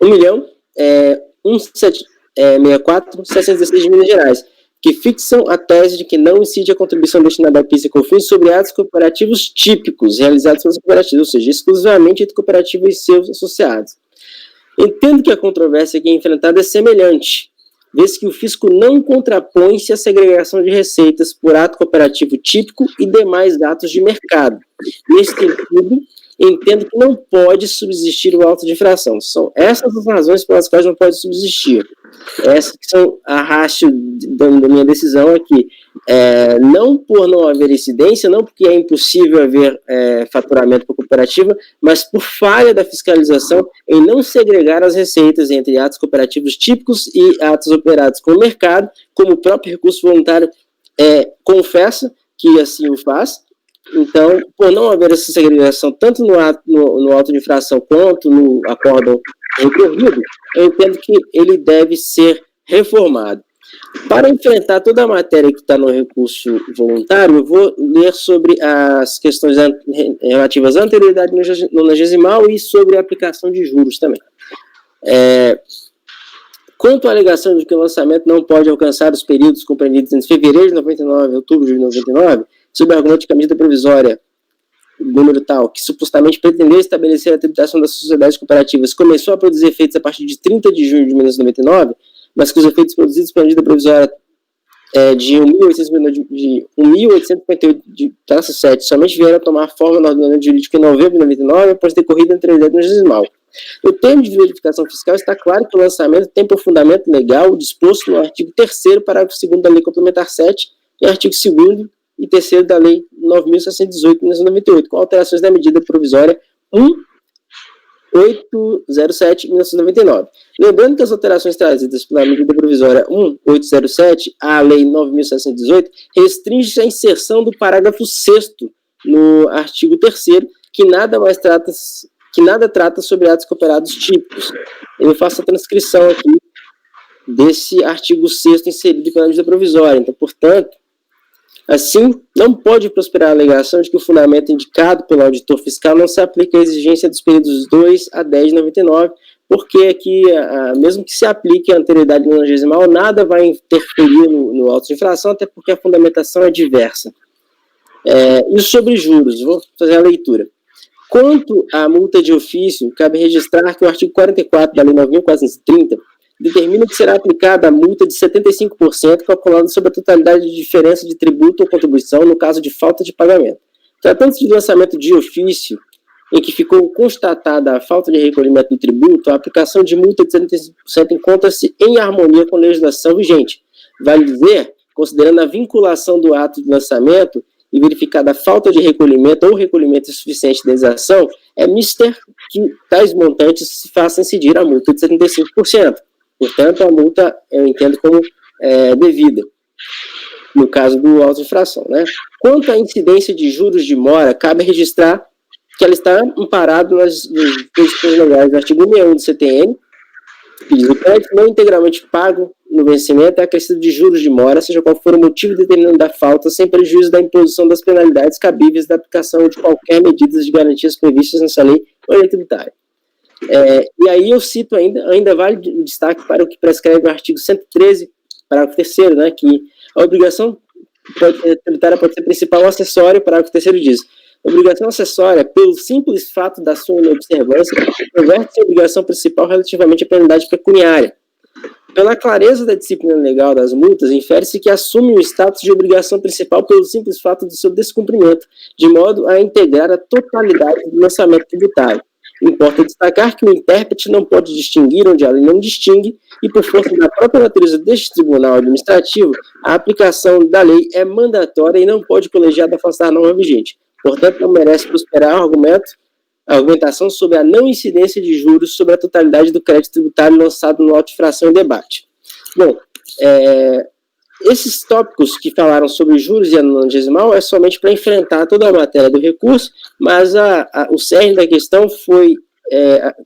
1.164.716 de Minas Gerais, que fixam a tese de que não incide a contribuição destinada ao PIS e COFINS sobre atos cooperativos típicos realizados pelas cooperativas, ou seja, exclusivamente entre cooperativas e seus associados. Entendo que a controvérsia aqui enfrentada é semelhante, vez que o fisco não contrapõe-se à segregação de receitas por ato cooperativo típico e demais atos de mercado. Nesse sentido, entendo que não pode subsistir o auto de infração. São essas as razões pelas quais não pode subsistir. Essas que são a ratio da minha decisão aqui. Não por não haver incidência, não porque é impossível haver faturamento para a cooperativa, mas por falha da fiscalização em não segregar as receitas entre atos cooperativos típicos e atos operados com o mercado, como o próprio recurso voluntário confessa que assim o faz. Então, por não haver essa segregação tanto no auto de infração quanto no acórdão recorrido, eu entendo que ele deve ser reformado. Para enfrentar toda a matéria que está no recurso voluntário, eu vou ler sobre as questões relativas à anterioridade nonagesimal e sobre a aplicação de juros também. Quanto à alegação de que o lançamento não pode alcançar os períodos compreendidos entre fevereiro de 99 e outubro de 99, sob o argumento de que a medida provisória, número tal, que supostamente pretendeu estabelecer a tributação das sociedades cooperativas, começou a produzir efeitos a partir de 30 de junho de 1999, mas que os efeitos produzidos pela medida provisória de 1.858-7 somente vieram a tomar forma no ordenamento jurídico em novembro de 99, após decorrida a anterioridade nonagesimal. No termo de verificação fiscal, está claro que o lançamento tem por fundamento legal disposto no artigo 3º, parágrafo 2º da Lei Complementar 7 e artigo 2º e 3º da Lei 9.618 de 1998, com alterações da medida provisória 1807 de 1999. Lembrando que as alterações trazidas pela medida provisória 1807 à Lei 9.618 restringe a inserção do parágrafo 6º no artigo 3º, que nada trata sobre atos cooperados típicos. Eu faço a transcrição aqui desse artigo 6º inserido pela medida provisória. Então, portanto, assim, não pode prosperar a alegação de que o fundamento indicado pelo auditor fiscal não se aplica à exigência dos períodos 2 a 10 de 99, porque aqui, mesmo que se aplique a anterioridade nonagesimal, nada vai interferir no auto de infração, até porque a fundamentação é diversa. E sobre juros, vou fazer a leitura. Quanto à multa de ofício, cabe registrar que o artigo 44 da Lei 9.430 determina que será aplicada a multa de 75% calculada sobre a totalidade de diferença de tributo ou contribuição no caso de falta de pagamento. Tratando-se de lançamento de ofício, em que ficou constatada a falta de recolhimento do tributo, a aplicação de multa de 75% encontra-se em harmonia com a legislação vigente. Vale dizer, considerando a vinculação do ato de lançamento e verificada a falta de recolhimento ou recolhimento insuficiente da exação, é mister que tais montantes se façam incidir a multa de 75%. Portanto, a multa eu entendo como devida, no caso do auto de infração, né? Quanto à incidência de juros de mora, cabe registrar que ela está amparada nas disposições legais do artigo 61 do CTN, que diz: o crédito não integralmente pago no vencimento é acrescido de juros de mora, seja qual for o motivo determinante da falta, sem prejuízo da imposição das penalidades cabíveis da aplicação de qualquer medida de garantias previstas nessa lei ou lei tributária. E aí eu cito ainda vale o destaque para o que prescreve o artigo 113, parágrafo 3º, né, que a obrigação tributária pode ser principal ou acessória, parágrafo 3º diz: a obrigação acessória, pelo simples fato da sua inobservância, converte-se em obrigação principal relativamente à penalidade pecuniária. Pela clareza da disciplina legal das multas, infere-se que assume o status de obrigação principal pelo simples fato do seu descumprimento, de modo a integrar a totalidade do lançamento tributário. Importa destacar que o intérprete não pode distinguir onde a lei não distingue e, por força da própria natureza deste tribunal administrativo, a aplicação da lei é mandatória e não pode colegiado afastar a norma vigente. Portanto, não merece prosperar o argumento argumentação sobre a não incidência de juros sobre a totalidade do crédito tributário lançado no auto de infração em debate. Bom, esses tópicos que falaram sobre juros e a nonagesimal é somente para enfrentar toda a matéria do recurso, mas o cerne da questão foi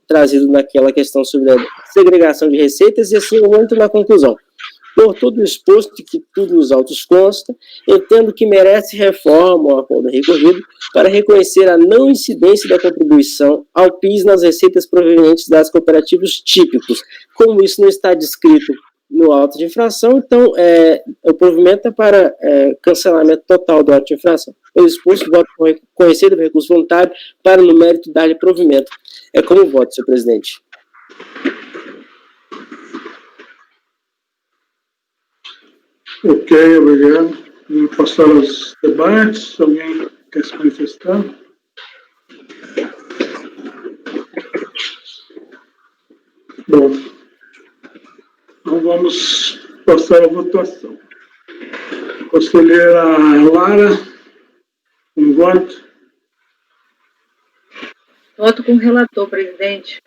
trazido naquela questão sobre a segregação de receitas, e assim eu entro na conclusão. Por tudo exposto e que tudo nos autos consta, entendo que merece reforma o acordo recorrido para reconhecer a não incidência da contribuição ao PIS nas receitas provenientes das cooperativas típicos. Como isso não está descrito no auto de infração, então o provimento é para cancelamento total do auto de infração. O exposto, voto reconhecido do recurso voluntário para, no mérito, dar-lhe provimento. É como voto, senhor presidente. Ok, obrigado. Vamos passar aos debates. Alguém quer se manifestar? Bom, então vamos passar a votação. Conselheira Lara, um voto. Voto com o relator, presidente.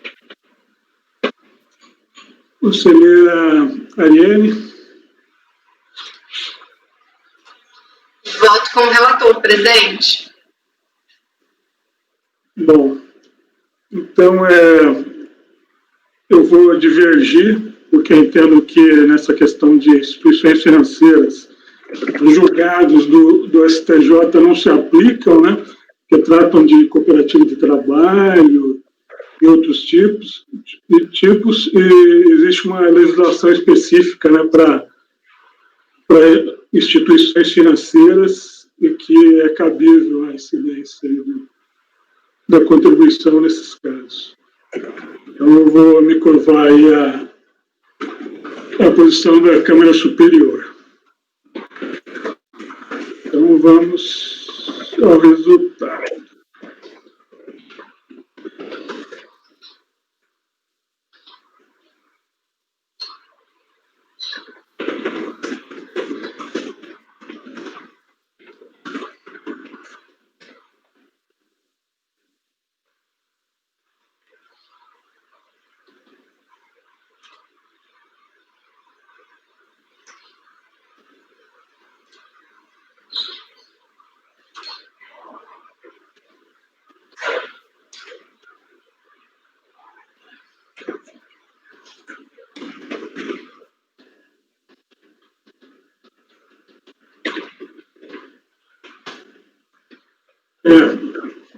Conselheira Ariane. Voto com o relator, presidente. Bom, então eu vou divergir, porque entendo que nessa questão de instituições financeiras, os julgados do STJ não se aplicam, né? Que tratam de cooperativa de trabalho e outros tipos, e existe uma legislação específica, né, para instituições financeiras e que é cabível a incidência da contribuição nesses casos. Então, eu vou me curvar aí a posição da Câmara Superior. Então, vamos ao resultado.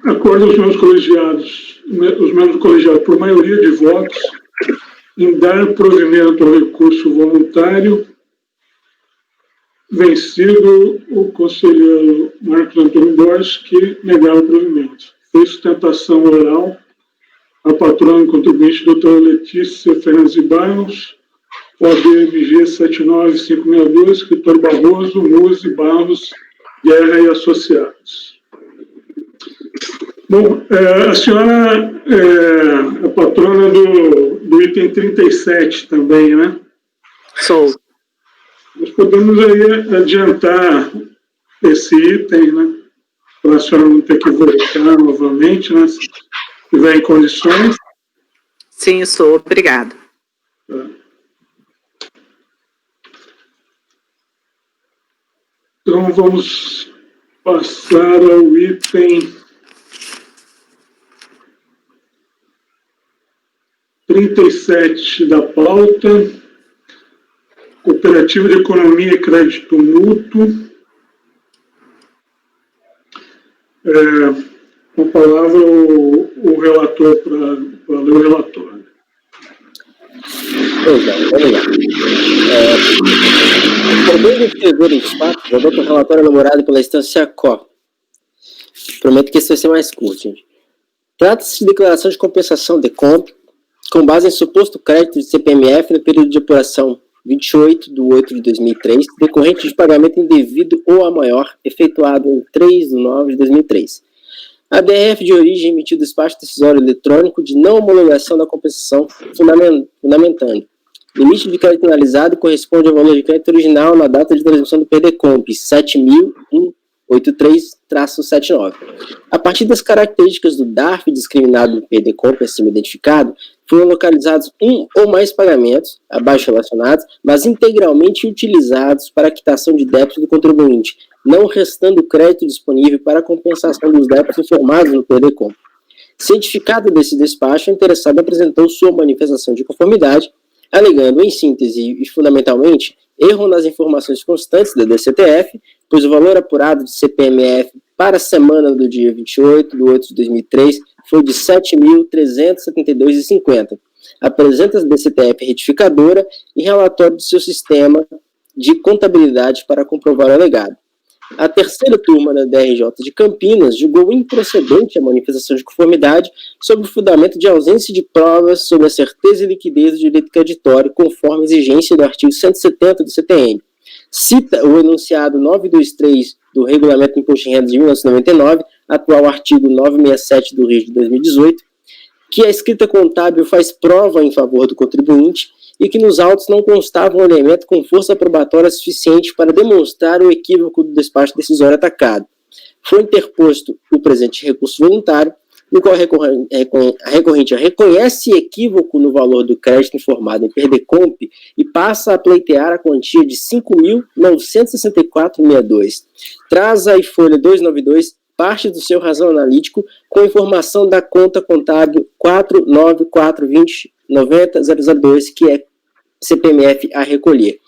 Acordo os membros colegiados, por maioria de votos, em dar provimento ao recurso voluntário, vencido o conselheiro Marcos Antônio Borges, que negava o provimento. Fez sustentação oral a patrona contribuinte doutora Letícia Fernandes de Barros, ODMG 79562, escritor Barroso, Muse, Barros, Guerra e Associados. Bom, a senhora é a patrona do item 37 também, né? Sou. Nós podemos aí adiantar esse item, né? Para a senhora não ter que votar novamente, né? Se tiver em condições. Sim, sou. Obrigada. Tá. Então, vamos passar ao item 37 da pauta, Cooperativa de Economia e Crédito Mútuo. Com a palavra o relator para ler o relatório. Pois é, vamos lá. Por meio de escrever os fatos, eu dou para o relatório elaborado pela instância CO. Prometo que esse vai ser mais curto, gente. Trata-se de declaração de compensação de compra, com base em suposto crédito de CPMF no período de apuração 28/8/2003, decorrente de pagamento indevido ou a maior, efetuado em 3/9/2003. A DRF de origem emitiu despacho decisório eletrônico de não homologação da compensação, fundamentando. Limite de crédito analisado corresponde ao valor de crédito original na data de transmissão do PDComp, 7.001 83-79. A partir das características do DARF discriminado no PDCOMP acima identificado, foram localizados um ou mais pagamentos, abaixo relacionados, mas integralmente utilizados para a quitação de débitos do contribuinte, não restando crédito disponível para a compensação dos débitos informados no PDCOMP. Cientificado desse despacho, o interessado apresentou sua manifestação de conformidade, alegando, em síntese e fundamentalmente, erro nas informações constantes da DCTF, pois o valor apurado de CPMF para a semana do dia 28/8/2003 foi de R$ 7.372,50. Apresenta a DCTF retificadora e relatório do seu sistema de contabilidade para comprovar o alegado. A terceira turma da DRJ de Campinas julgou improcedente a manifestação de conformidade sob o fundamento de ausência de provas sobre a certeza e liquidez do direito creditório, conforme exigência do artigo 170 do CTN. Cita o enunciado 923 do Regulamento do Imposto de Renda de 1999, atual artigo 967 do RIS de 2018, que a escrita contábil faz prova em favor do contribuinte e que nos autos não constava um elemento com força probatória suficiente para demonstrar o equívoco do despacho decisório atacado. Foi interposto o presente recurso voluntário, no qual a recorrente reconhece equívoco no valor do crédito informado em PERDECOMP e passa a pleitear a quantia de R$ 5.964,62. Traz a folha 292 parte do seu razão analítico com informação da conta contábil 494209002, que é CPMF a recolher.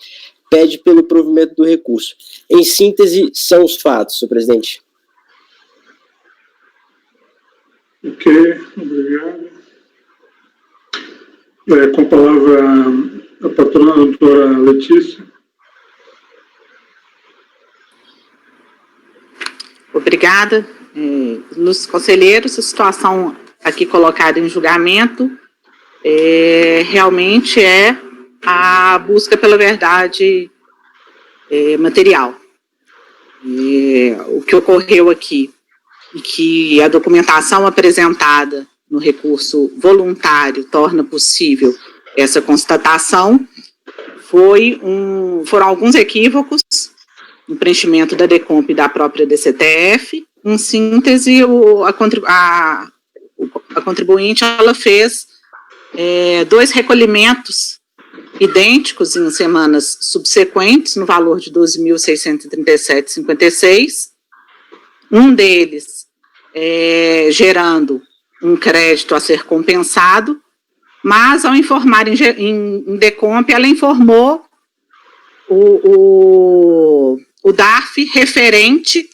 Pede pelo provimento do recurso. Em síntese, são os fatos, senhor presidente. Ok, obrigado. Com a palavra a patrona, a doutora Letícia. Obrigada. Nos conselheiros, a situação aqui colocada em julgamento realmente é a busca pela verdade material. O que ocorreu aqui, e que a documentação apresentada no recurso voluntário torna possível essa constatação, foram alguns equívocos no preenchimento da DECOMP e da própria DCTF. Em síntese, a contribuinte ela fez 2 recolhimentos idênticos em semanas subsequentes, no valor de R$ 12.637,56, um deles gerando um crédito a ser compensado, mas ao informar em DECOMP, ela informou o DARF referente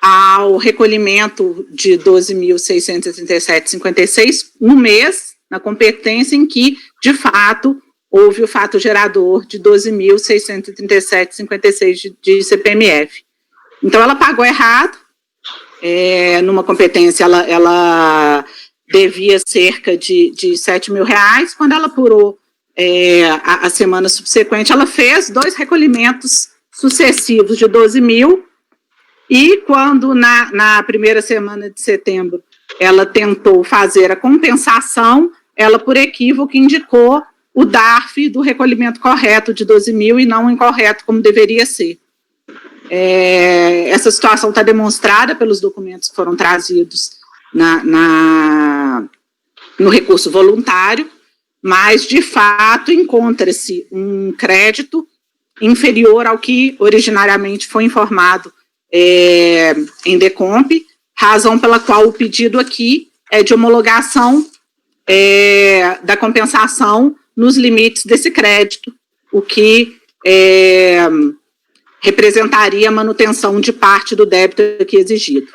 ao recolhimento de R$ 12.637,56 no mês, na competência em que, de fato, houve o fato gerador de R$ 12.637,56 de CPMF. Então, ela pagou errado, numa competência, ela devia cerca de R$ 7.000, quando ela apurou a semana subsequente, ela fez 2 recolhimentos sucessivos de 12.000, e quando na primeira semana de setembro ela tentou fazer a compensação, ela por equívoco indicou o DARF do recolhimento correto de 12.000 e não incorreto como deveria ser. Essa situação está demonstrada pelos documentos que foram trazidos no recurso voluntário, mas, de fato, encontra-se um crédito inferior ao que originariamente foi informado em DECOMP, razão pela qual o pedido aqui é de homologação da compensação nos limites desse crédito, o que representaria a manutenção de parte do débito aqui exigido.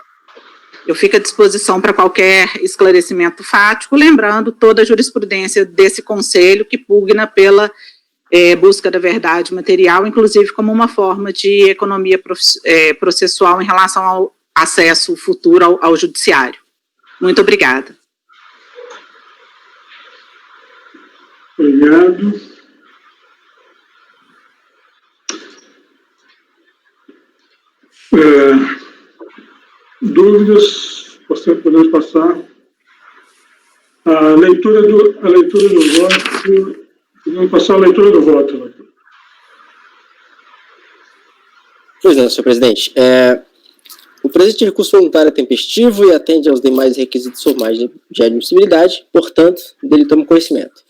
Eu fico à disposição para qualquer esclarecimento fático, lembrando toda a jurisprudência desse conselho que pugna pela busca da verdade material, inclusive como uma forma de economia processual em relação ao acesso futuro ao judiciário. Muito obrigada. Obrigado. Dúvidas? Podemos passar. A leitura do voto. Podemos passar a leitura do voto. Pois não, senhor presidente. O presente recurso voluntário é tempestivo e atende aos demais requisitos formais de admissibilidade, portanto, dele toma conhecimento.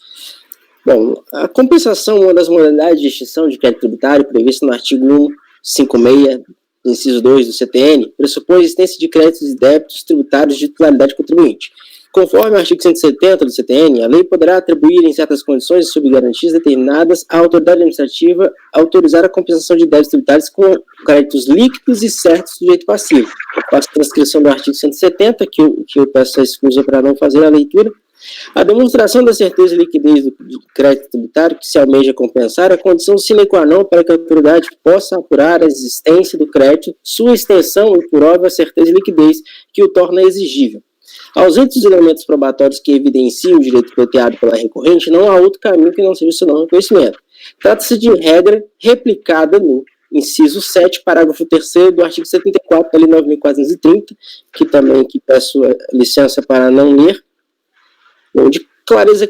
Bom, a compensação é uma das modalidades de extinção de crédito tributário prevista no artigo 156, inciso 2 do CTN, pressupõe a existência de créditos e débitos tributários de titularidade contribuinte. Conforme o artigo 170 do CTN, a lei poderá atribuir, em certas condições e sob garantias determinadas, à autoridade administrativa autorizar a compensação de débitos tributários com créditos líquidos e certos do direito passivo. Eu faço transcrição do artigo 170, que eu peço a excusa para não fazer a leitura. A demonstração da certeza e liquidez do crédito tributário que se almeja compensar é a condição sine qua non para que a autoridade possa apurar a existência do crédito, sua extensão e, por óbvio, a certeza e liquidez que o torna exigível. Ausentes os elementos probatórios que evidenciam o direito pleiteado pela recorrente, não há outro caminho que não seja o seu não reconhecimento. Trata-se de regra replicada no inciso 7, parágrafo 3º do artigo 74 da Lei 9.430, que também aqui peço licença para não ler, onde clareza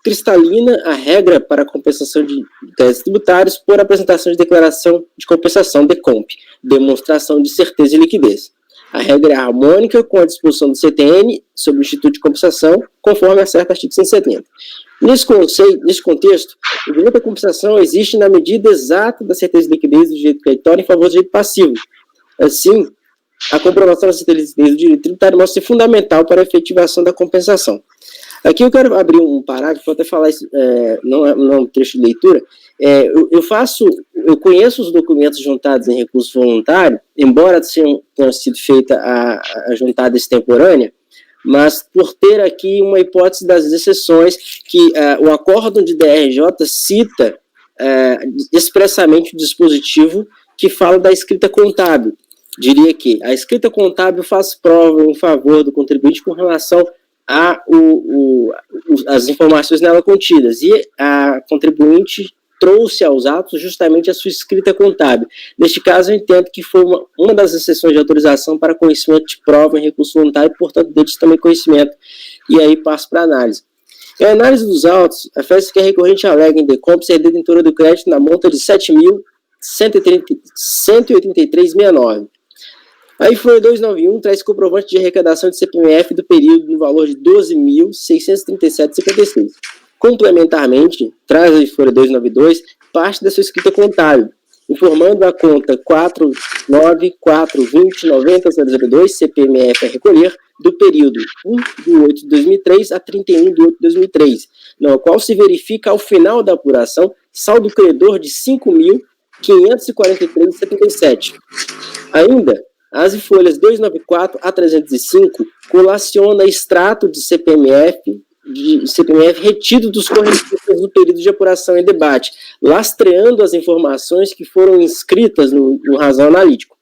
cristalina a regra para a compensação de créditos tributários por apresentação de declaração de compensação, DECOMP, demonstração de certeza e liquidez. A regra é harmônica com a disposição do CTN sobre o Instituto de Compensação, conforme acerta o artigo 170. Nesse contexto, o direito à compensação existe na medida exata da certeza e liquidez do direito creditório em favor do direito passivo. Assim, a comprovação da certeza e liquidez do direito tributário mostra ser fundamental para a efetivação da compensação. Aqui eu quero abrir um parágrafo, vou até falar isso, não é um trecho de leitura. Eu conheço os documentos juntados em recurso voluntário, embora tenha sido feita a juntada extemporânea, mas por ter aqui uma hipótese das exceções que o acórdão de DRJ cita expressamente o dispositivo que fala da escrita contábil. Diria que a escrita contábil faz prova em favor do contribuinte com relação as informações nela contidas, e a contribuinte trouxe aos autos justamente a sua escrita contábil. Neste caso, eu entendo que foi uma das exceções de autorização para conhecimento de prova em recurso voluntário, portanto, deles também conhecimento, e aí passo para a análise. Em análise dos autos, afirma-se que a recorrente alega em DECOMP ser detentora do crédito na monta de R$ 7.183,69. A Folha 291 traz comprovante de arrecadação de CPMF do período no valor de R$ 12.637,56. Complementarmente, traz a Folha 292 parte da sua escrita contábil, informando a conta 494209002 CPMF a recolher do período 1/8 de 2003 a 31/8 de 2003, na qual se verifica ao final da apuração saldo credor de R$ 5.543,77. Ainda, as folhas 294 a 305 colaciona extrato de CPMF retido dos correntistas no período de apuração e debate, lastreando as informações que foram inscritas no razão analítico.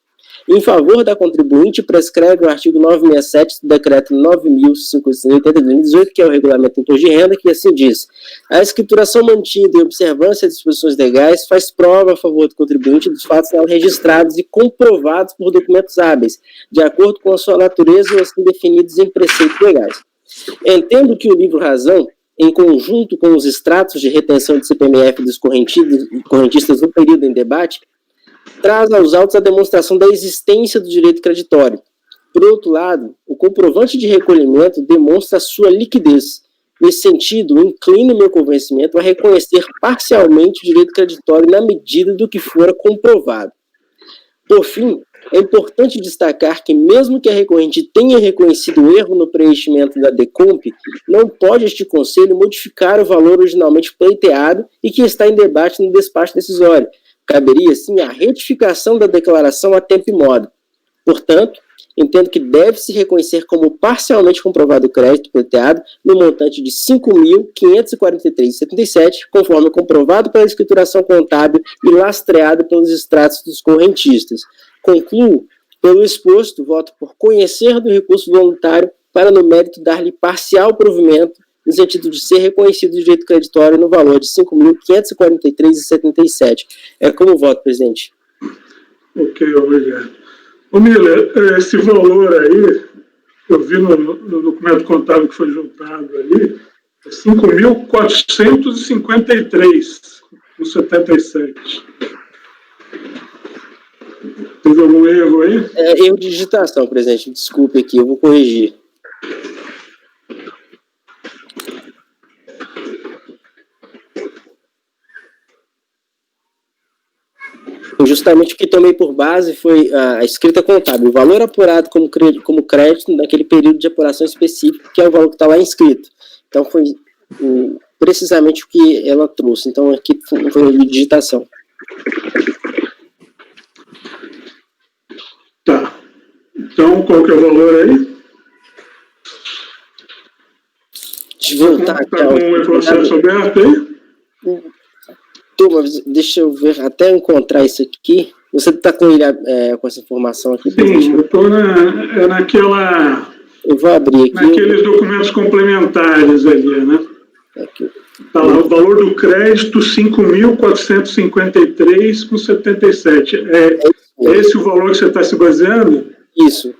Em favor da contribuinte, prescreve o artigo 967 do decreto 9.580 de 2018, que é o regulamento do imposto de renda, que assim diz: a escrituração mantida e observância das disposições legais faz prova a favor do contribuinte dos fatos nela registrados e comprovados por documentos hábeis, de acordo com a sua natureza ou assim definidos em preceitos legais. Entendo que o livro Razão, em conjunto com os extratos de retenção de CPMF dos correntistas no período em debate, traz aos autos a demonstração da existência do direito creditório. Por outro lado, o comprovante de recolhimento demonstra a sua liquidez. Nesse sentido, inclino meu convencimento a reconhecer parcialmente o direito creditório na medida do que fora comprovado. Por fim, é importante destacar que, mesmo que a recorrente tenha reconhecido o erro no preenchimento da DECOMP, não pode este Conselho modificar o valor originalmente pleiteado e que está em debate no despacho decisório. Caberia, sim, a retificação da declaração a tempo e modo. Portanto, entendo que deve-se reconhecer como parcialmente comprovado o crédito pleiteado no montante de R$ 5.543,77, conforme comprovado pela escrituração contábil e lastreado pelos extratos dos correntistas. Concluo, pelo exposto, voto por conhecer do recurso voluntário para, no mérito, dar-lhe parcial provimento no sentido de ser reconhecido o direito creditório no valor de R$ 5.543,77. É como voto, presidente. Ok, obrigado. Ô, Miller, esse valor aí, eu vi no documento contábil que foi juntado ali, é 5.453,77. Teve algum erro aí? Erro de digitação, presidente. Desculpe aqui, eu vou corrigir. Justamente o que tomei por base foi a escrita contábil, o valor apurado como crédito naquele período de apuração específico, que é o valor que está lá inscrito. Então, foi precisamente o que ela trouxe. Então, aqui foi de digitação. Tá. Então, qual que é o valor aí? Deixa eu voltar aqui. Está com o processo aberto aí? Mas deixa eu ver, até encontrar isso aqui. Você está com ele com essa informação aqui? Sim, eu estou naquela... Eu vou abrir aqui. Naqueles documentos complementares ali, né? Está lá, o valor do crédito, 5.453,77. É esse o valor que você está se baseando? Isso.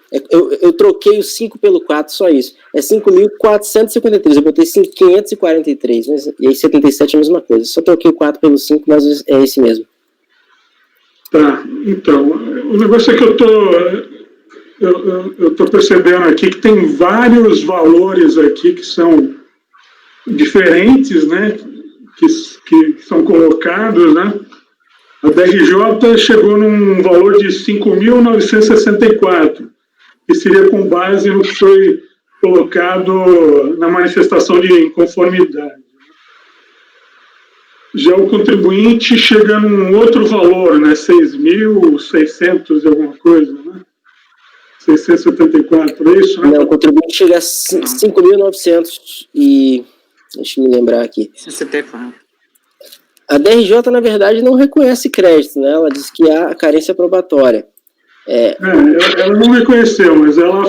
Eu troquei o 5 pelo 4, só isso. É 5.453. Eu botei 543, mas, e aí 77 é a mesma coisa. Só troquei o 4 pelo 5, mas é esse mesmo. Tá. Então, o negócio é que eu tô percebendo aqui que tem vários valores aqui que são diferentes, né? Que são colocados, né? A DRJ chegou num valor de 5.964, que seria com base no que foi colocado na manifestação de inconformidade. Já o contribuinte chega num outro valor, né? 6.600 e alguma coisa, né? 674, é isso, né? Não, o contribuinte chega a 5.900 e... Deixa eu me lembrar aqui. 64. A DRJ, na verdade, não reconhece crédito, né? Ela diz que há carência probatória. Ela não reconheceu, mas ela,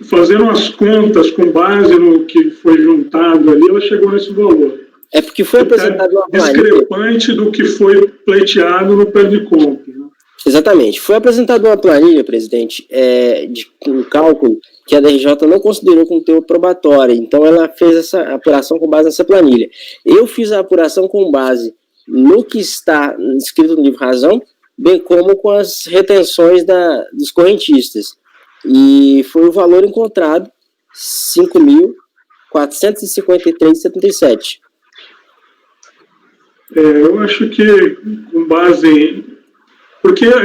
fazendo as contas com base no que foi juntado ali, ela chegou nesse valor. É porque foi apresentado uma planilha. Discrepante do que foi pleiteado no PERDICOMP, né? Exatamente. Foi apresentada uma planilha, presidente, de um cálculo que a DRJ não considerou como teor probatório. Então, ela fez essa apuração com base nessa planilha. Eu fiz a apuração com base no que está escrito no livro razão, bem como com as retenções dos correntistas. E foi o valor encontrado, 5.453,77. Eu acho que, com base em... Porque a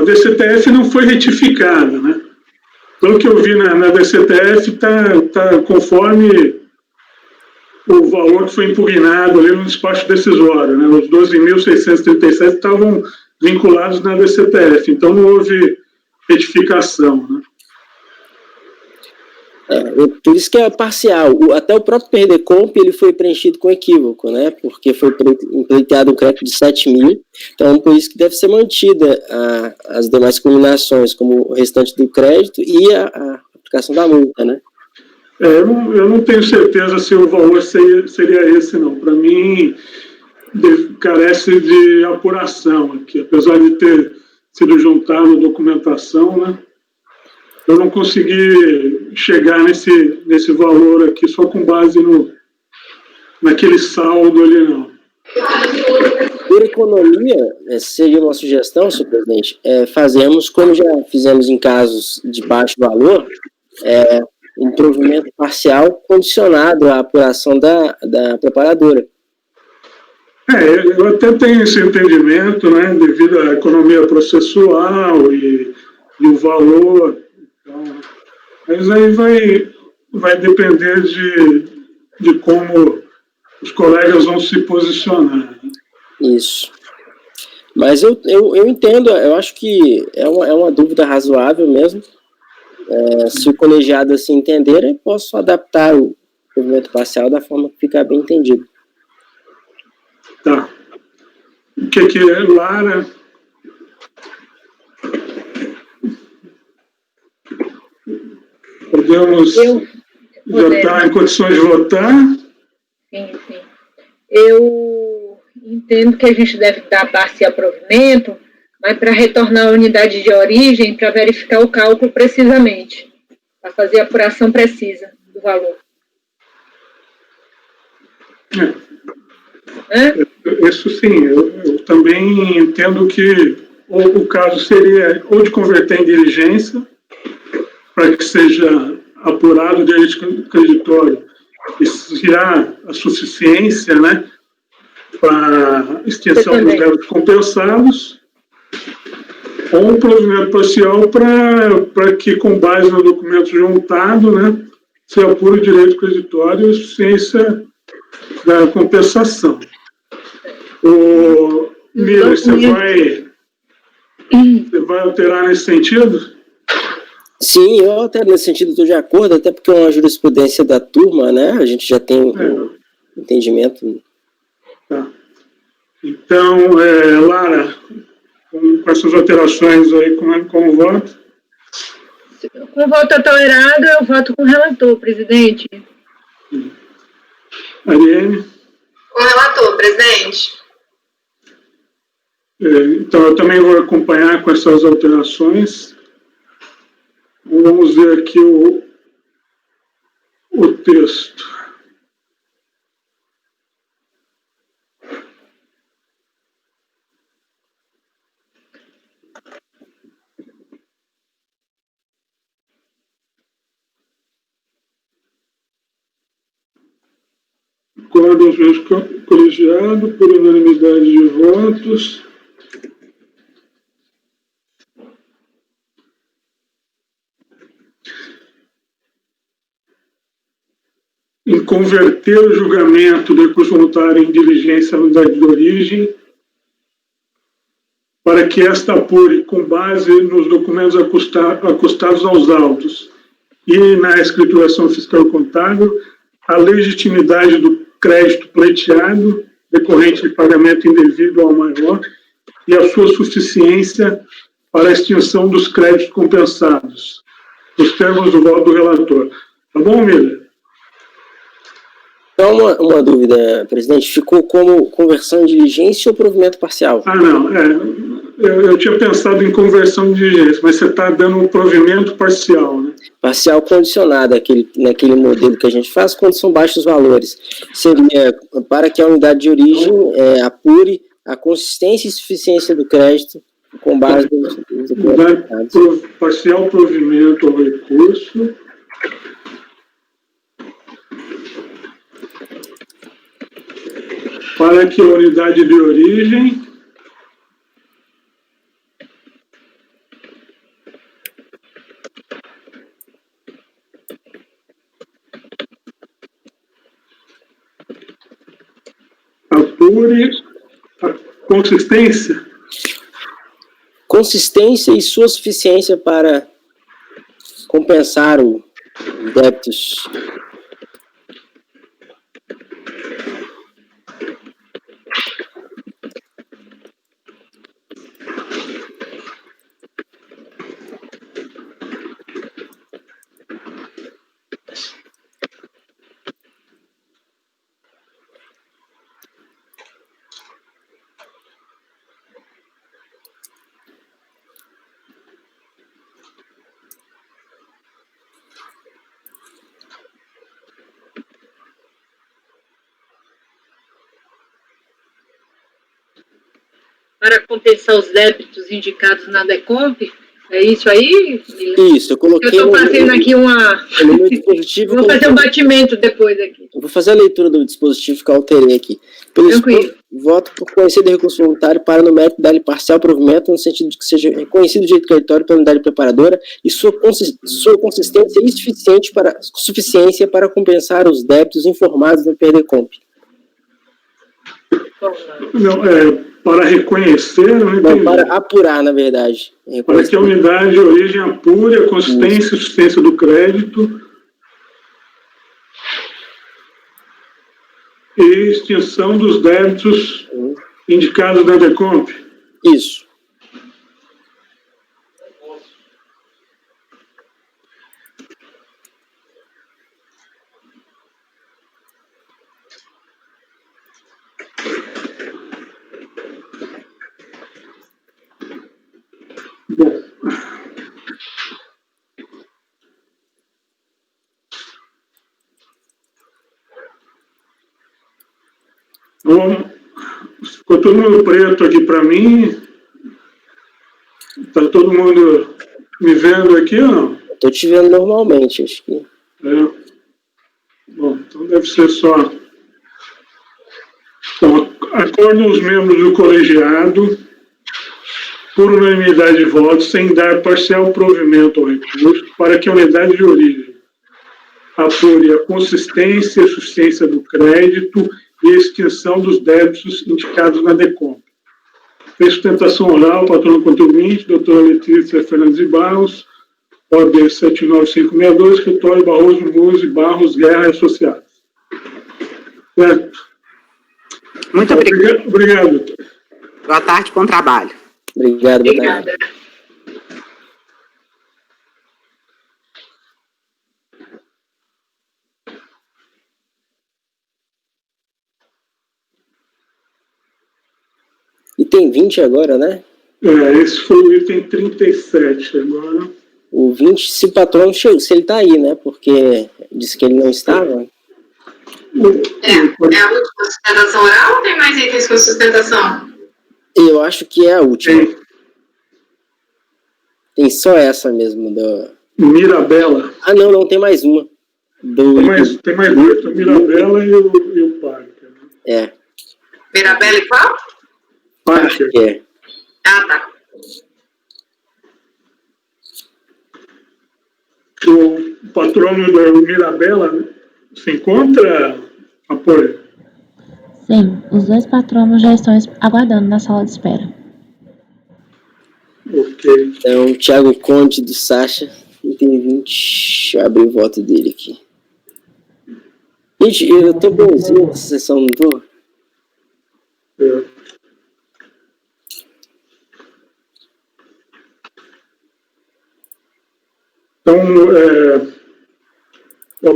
DCTF não foi retificada, né? Pelo que eu vi na DCTF, está conforme o valor que foi impugnado ali no despacho decisório, né? Os 12.637 estavam vinculados na DCTF, então não houve retificação, né? Por isso que é parcial. Até o próprio PERDECOMP ele foi preenchido com equívoco, né? Porque foi pleiteado um crédito de 7 mil. Então, por isso que deve ser mantida as demais combinações, como o restante do crédito e a aplicação da multa, né? Eu não tenho certeza se o valor seria esse, não. Para mim, carece de apuração aqui. Apesar de ter sido juntado documentação, né? Eu não consegui chegar nesse valor aqui só com base naquele saldo ali, não. Por economia, seria uma sugestão, senhor presidente, fazermos, como já fizemos em casos de baixo valor, um provimento parcial condicionado à apuração da preparadora. Eu até tenho esse entendimento, né, devido à economia processual e o valor. Então, mas aí vai depender de como os colegas vão se posicionar. Isso. Mas eu entendo, eu acho que é uma dúvida razoável mesmo. Se o colegiado assim entender, eu posso adaptar o provimento parcial da forma que ficar bem entendido. Tá. O que é, Lara? Podemos votar em condições de votar? Sim. Eu entendo que a gente deve dar parcial provimento, mas para retornar à unidade de origem, para verificar o cálculo precisamente, para fazer a apuração precisa do valor. Isso sim, eu também entendo que ou o caso seria ou de converter em diligência, para que seja apurado o direito creditório e se há a suficiência, né, para extinção dos débitos compensados, ou um provimento parcial para que, com base no documento juntado, né, se apure o direito creditório e a suficiência da compensação. Mira, você vai alterar nesse sentido? Sim, eu altero nesse sentido, estou de acordo, até porque é uma jurisprudência da turma, né? A gente já tem um entendimento. Tá. Então, Lara, com essas alterações aí, como voto? Com voto tolerado, eu voto com o relator, presidente. Ariane? Com o relator, presidente. Então, eu também vou acompanhar com essas alterações. Vamos ver aqui o texto. Acordo aos juízes colegiado por unanimidade de votos. Em converter o julgamento do recurso voluntário em diligência à unidade de origem, para que esta apure, com base nos documentos acostados aos autos e na escrituração fiscal contábil, a legitimidade do crédito pleiteado, decorrente de pagamento indevido ao maior, e a sua suficiência para a extinção dos créditos compensados, nos termos do voto do relator. Tá bom, Miller? Então, uma dúvida, presidente, ficou como conversão em diligência ou provimento parcial? Não, eu tinha pensado em conversão de diligência, mas você está dando um provimento parcial, né? Parcial condicionado, naquele modelo que a gente faz, quando são baixos os valores. Seria para que a unidade de origem apure a consistência e suficiência do crédito com base nos documentos. Parcial provimento ao recurso. Para que a unidade de origem apure a consistência. Consistência e sua suficiência para compensar os débitos. Para compensar os débitos indicados na DECOMP? É isso aí? Isso, eu coloquei... Eu estou fazendo aqui no meu dispositivo... Vou fazer um batimento depois aqui. Eu vou fazer a leitura do dispositivo que eu alterei aqui. Tranquilo. Voto por conhecido recurso voluntário para, no mérito, dar-lhe parcial provimento, no sentido de que seja reconhecido o direito creditório pela unidade preparadora e sua consistência e suficiência para compensar os débitos informados no PRDECOMP. Não, para reconhecer... Não, para apurar, na verdade. Para que a unidade de origem apure a consistência e suficiência do crédito e extinção dos débitos indicados na DECOMP. Isso. Bom. Ficou todo mundo preto aqui para mim. Está todo mundo me vendo aqui ou não? Estou te vendo normalmente, acho que. Bom, então deve ser só. Então, acordam os membros do colegiado, por unanimidade de votos, sem dar parcial provimento ao recurso, para que a unidade de origem apure a consistência e suficiência do crédito e a extinção dos débitos indicados na DECOMP. Em sustentação oral, patrono contribuinte, doutora Letícia Fernandes de Barros, OAB 79562, escritório Barroso, Muzi, Barros, Guerra e Associados. Certo? Muito obrigado. Obrigado, doutor. Boa tarde, bom trabalho. Obrigado, boa tarde. Obrigada. Item 20 agora, né? Esse foi o item 37 agora. O 20, se o patrono chegou, se ele está aí, né? Porque disse que ele não estava. É a última sustentação oral ou tem mais itens com sustentação? Eu acho que é a última. Tem só essa mesmo. Mirabela. Ah, não, tem mais uma. Tem mais duas, a Mirabela e o Parker. É. Mirabela e qual? Parker. É. Ah, tá. O patrono da Mirabela, né, se encontra, apoio? Sim, os dois patronos já estão aguardando na sala de espera. Ok. Então, Thiago Conte do Sacha, item 20. Deixa eu abrir o voto dele aqui. Gente, eu tô bonzinho nessa sessão, não tô? Então,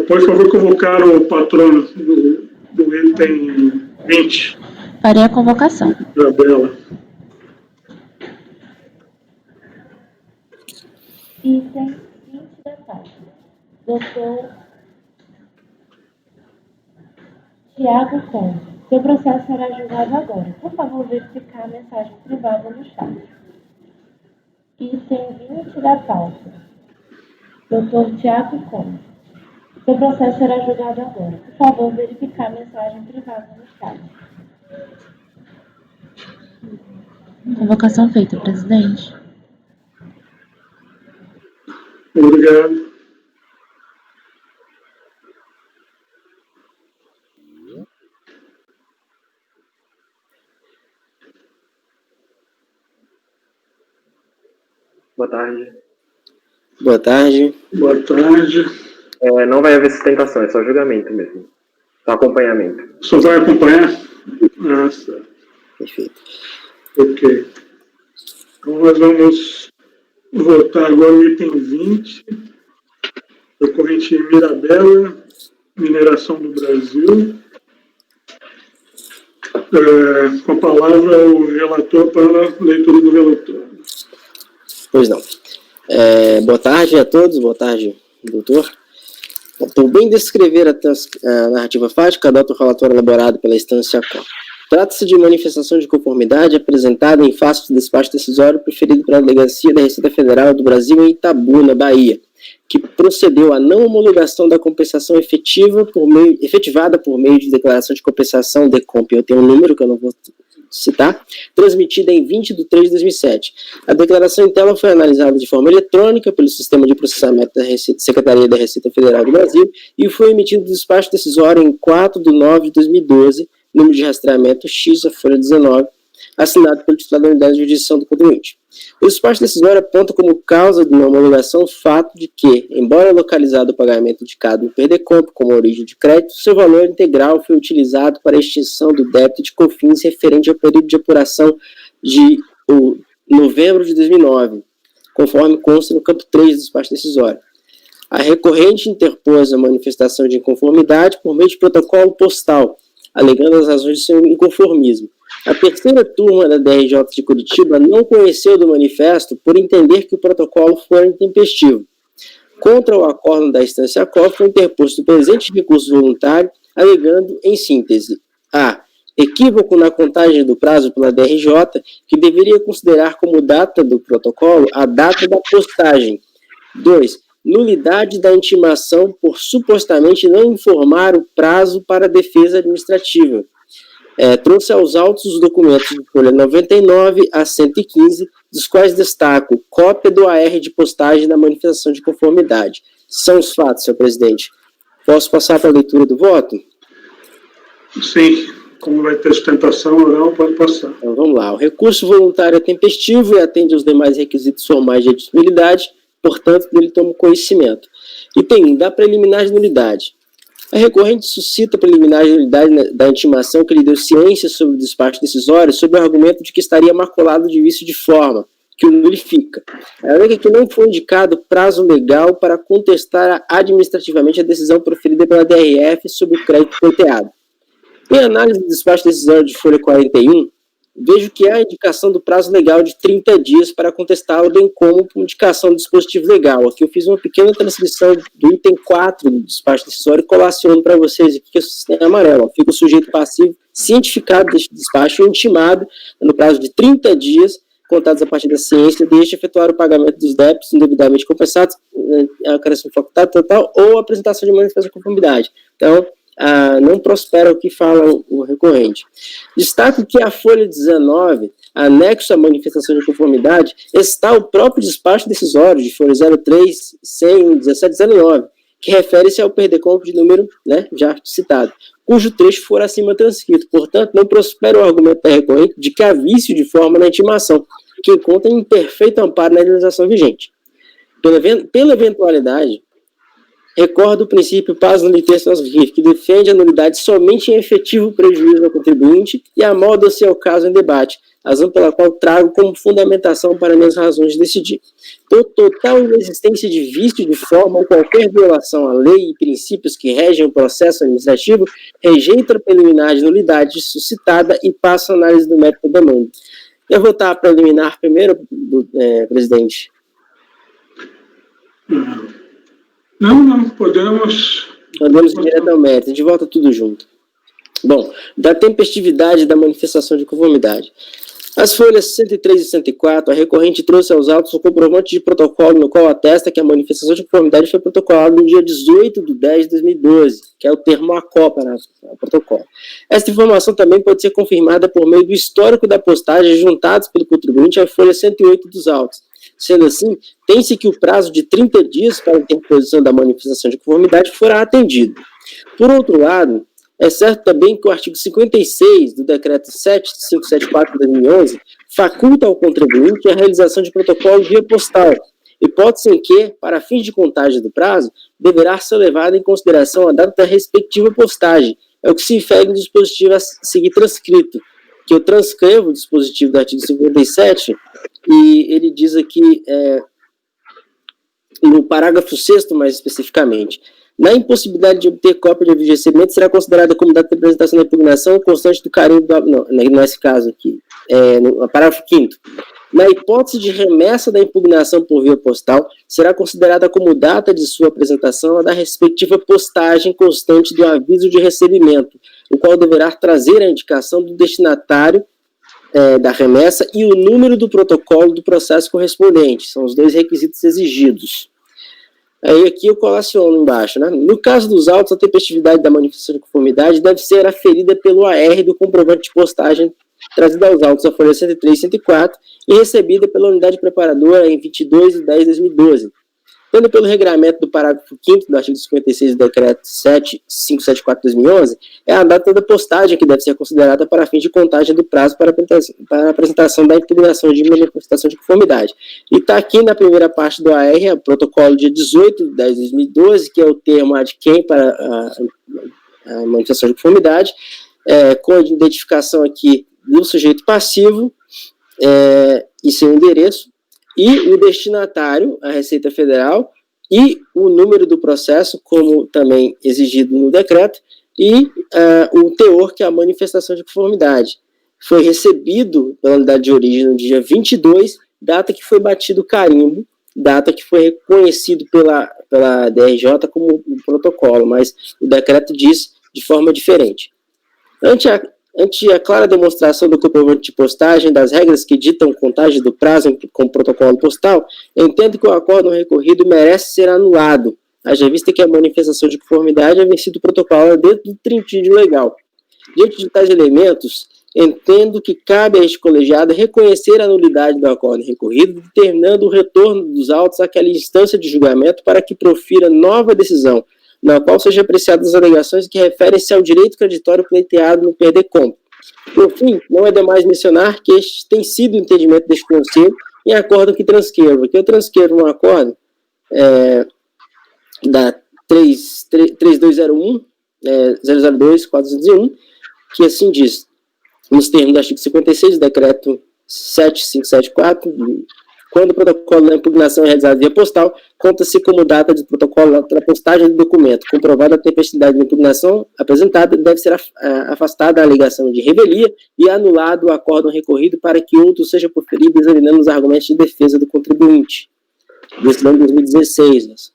por favor, convocar o patrono do item 20. Farei a convocação. Mirabela. Item 20 da tarde. Doutor Tiago Conde. Seu processo será julgado agora. Por favor, verificar a mensagem privada no chat. Item 20 da pauta. Doutor Tiago Conde. Seu processo será julgado agora. Por favor, verificar a mensagem privada no chat. Convocação feita, presidente. Obrigado. Boa tarde. Boa tarde. Boa tarde. Não vai haver sustentação, é só julgamento mesmo. Só acompanhamento. Só vai acompanhar? Nossa. Perfeito. Ok. Então, nós vamos votar agora o item 20. Ocorrente em Mirabela, mineração do Brasil. Com a palavra o relator para a leitura do relatório. Pois não. Boa tarde a todos, boa tarde, doutor. Por bem descrever a narrativa fática, adota o relatório elaborado pela instância COP. Trata-se de manifestação de conformidade apresentada em face do despacho decisório proferido pela Delegacia da Receita Federal do Brasil em Itabuna, Bahia, que procedeu à não homologação da compensação efetivada por meio de declaração de compensação DECOMP, eu tenho um número que eu não vou citar, transmitida em 20 de 3 de 2007. A declaração em tela foi analisada de forma eletrônica pelo Sistema de Processamento da Secretaria da Receita Federal do Brasil e foi emitido despacho decisório em 4 de 9 de 2012, número de rastreamento X, a folha 19, assinado pelo titular da unidade de jurisdição do contribuinte. O despacho decisório aponta como causa de não homologação o fato de que, embora localizado o pagamento indicado no PDCOMP como origem de crédito, seu valor integral foi utilizado para a extinção do débito de COFINS referente ao período de apuração de novembro de 2009, conforme consta no campo 3 do despacho decisório. A recorrente interpôs a manifestação de inconformidade por meio de protocolo postal, alegando as razões de seu inconformismo. A terceira turma da DRJ de Curitiba não conheceu do manifesto por entender que o protocolo foi intempestivo. Contra o acórdão da instância COF foi interposto o presente recurso voluntário, alegando, em síntese, a. Equívoco na contagem do prazo pela DRJ, que deveria considerar como data do protocolo a data da postagem. 2. Nulidade da intimação por supostamente não informar o prazo para a defesa administrativa. Trouxe aos autos os documentos de folha 99 a 115, dos quais destaco cópia do AR de postagem da manifestação de conformidade. São os fatos, senhor presidente. Posso passar para a leitura do voto? Sim, como vai ter sustentação oral, pode passar. Então vamos lá. O recurso voluntário é tempestivo e atende aos demais requisitos formais de admissibilidade, portanto, dele toma conhecimento. Item 1, da preliminar de nulidade. A recorrente suscita a preliminar de nulidade da intimação que lhe deu ciência sobre o despacho decisório sob o argumento de que estaria maculado de vício de forma, que o nulifica. Alega que não foi indicado prazo legal para contestar administrativamente a decisão proferida pela DRF sobre o crédito pleiteado. Em análise do despacho decisório de folha 41, vejo que há a indicação do prazo legal de 30 dias para contestá-lo, bem como por indicação do dispositivo legal. Aqui eu fiz uma pequena transcrição do item 4 do despacho decisório e colaciono para vocês aqui, que é amarelo. Fica o sujeito passivo cientificado deste despacho e intimado no prazo de 30 dias, contados a partir da ciência, deixa efetuar o pagamento dos débitos indevidamente compensados, a acréscimo facultado total ou apresentação de manifestação de conformidade. Então, não prospera o que fala o recorrente. Destaco que a folha 19, anexo à manifestação de conformidade, está o próprio despacho decisório de folha 03, 100, 1709, que refere-se ao perdeconto de número, já citado, cujo trecho for acima transcrito. Portanto, não prospera o argumento da recorrente de que há vício de forma na intimação, que encontra imperfeito amparo na legislação vigente. Pela eventualidade, recordo o princípio paz nullitas nos RIF, que defende a nulidade somente em efetivo prejuízo ao contribuinte e amolda-se ao caso em debate, razão pela qual trago como fundamentação para minhas razões de decidir. Por total inexistência de vício de forma ou qualquer violação à lei e princípios que regem o processo administrativo, rejeito a preliminar de nulidade suscitada e passo a análise do mérito da demanda. Eu vou votar a preliminar primeiro, presidente. Não, podemos ir direto ao mérito, a gente volta tudo junto. Bom, da tempestividade da manifestação de conformidade. As folhas 103 e 104, a recorrente trouxe aos autos o comprovante de protocolo no qual atesta que a manifestação de conformidade foi protocolada no dia 18 de 10 de 2012, que é o termo ACOPA no protocolo. Esta informação também pode ser confirmada por meio do histórico da postagem juntados pelo contribuinte à folha 108 dos autos. Sendo assim, tem-se que o prazo de 30 dias para a interposição da manifestação de conformidade fora atendido. Por outro lado, é certo também que o artigo 56 do Decreto 7574 de 2011 faculta ao contribuinte a realização de protocolo via postal, hipótese em que, para fins de contagem do prazo, deverá ser levada em consideração a data da respectiva postagem. É o que se infere no dispositivo a seguir transcrito, que eu transcrevo o dispositivo do artigo 57, e ele diz aqui, no parágrafo 6º, mais especificamente, na impossibilidade de obter cópia de aviso de recebimento, será considerada como data de apresentação da impugnação constante do carimbo não, nesse caso aqui, no parágrafo 5º. Na hipótese de remessa da impugnação por via postal, será considerada como data de sua apresentação a da respectiva postagem constante do aviso de recebimento, o qual deverá trazer a indicação do destinatário da remessa e o número do protocolo do processo correspondente. São os dois requisitos exigidos. Aí aqui eu colaciono embaixo, No caso dos autos, a tempestividade da manifestação de conformidade deve ser aferida pelo AR do comprovante de postagem trazida aos autos a folha 103 e 104 e recebida pela unidade preparadora em 22 de 10 de 2012. Tendo pelo regramento do parágrafo 5º do artigo 56 do decreto 7574 de 2011, é a data da postagem que deve ser considerada para fins de contagem do prazo para a apresentação da impugnação de manifestação de conformidade. E está aqui na primeira parte do AR, o protocolo dia 18 de 10 de 2012, que é o termo ad quem para a manifestação de conformidade, com a identificação aqui do sujeito passivo e seu endereço, e o destinatário, a Receita Federal, e o número do processo, como também exigido no decreto, e o teor, que é a manifestação de conformidade. Foi recebido pela unidade de origem no dia 22, data que foi batido o carimbo, data que foi reconhecido pela DRJ como um protocolo, mas o decreto diz de forma diferente. Ante ante a clara demonstração do comprovante de postagem das regras que ditam contagem do prazo com o protocolo postal, entendo que o acórdão recorrido merece ser anulado, haja vista que a manifestação de conformidade é vencido o protocolo dentro do trintídio legal. Diante de tais elementos, entendo que cabe a este colegiado reconhecer a nulidade do acórdão recorrido, determinando o retorno dos autos àquela instância de julgamento para que profira nova decisão, na qual sejam apreciadas as alegações que referem-se ao direito creditório pleiteado no perder-compra. Por fim, não é demais mencionar que este tem sido o entendimento deste Conselho em acórdão que transcrevo. Aqui eu transcrevo um acórdão da 3201, 002, 401, que assim diz, nos termos do artigo 56 do decreto 7574, quando o protocolo da impugnação é realizado via postal, conta-se como data de protocolo da postagem do documento. Comprovada a tempestividade da impugnação apresentada, deve ser afastada a alegação de revelia e anulado o acórdão recorrido para que outro seja proferido examinando os argumentos de defesa do contribuinte. Decisão de 2016.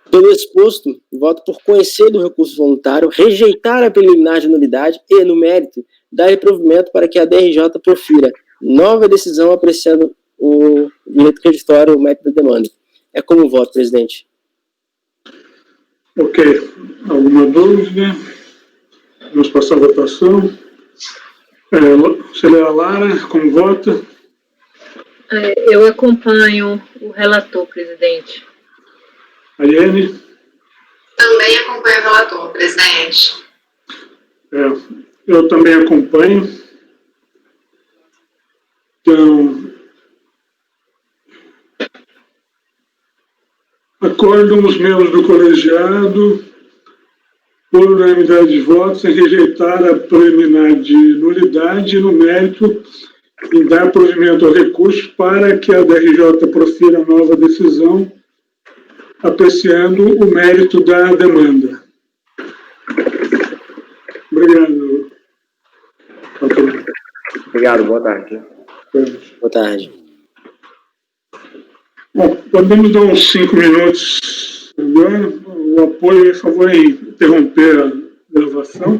Pelo exposto, voto por conhecer do recurso voluntário, rejeitar a preliminar de nulidade e, no mérito, dar reprovimento para que a DRJ profira nova decisão apreciando o direito creditório, o mérito da demanda. É como voto, presidente. Ok. Alguma dúvida? Vamos passar a votação. Conselheira Lara, como vota? Eu acompanho o relator, presidente. Ariane? Também acompanho o relator, presidente. Eu também acompanho. Então, acordam os membros do colegiado, por unanimidade de votos, em rejeitar a preliminar de nulidade e, no mérito, em dar provimento ao recurso para que a DRJ profira nova decisão, apreciando o mérito da demanda. Obrigado. Obrigado, boa tarde. Boa tarde. Bom, podemos dar uns 5 minutos agora. O apoio, por favor, em interromper a gravação.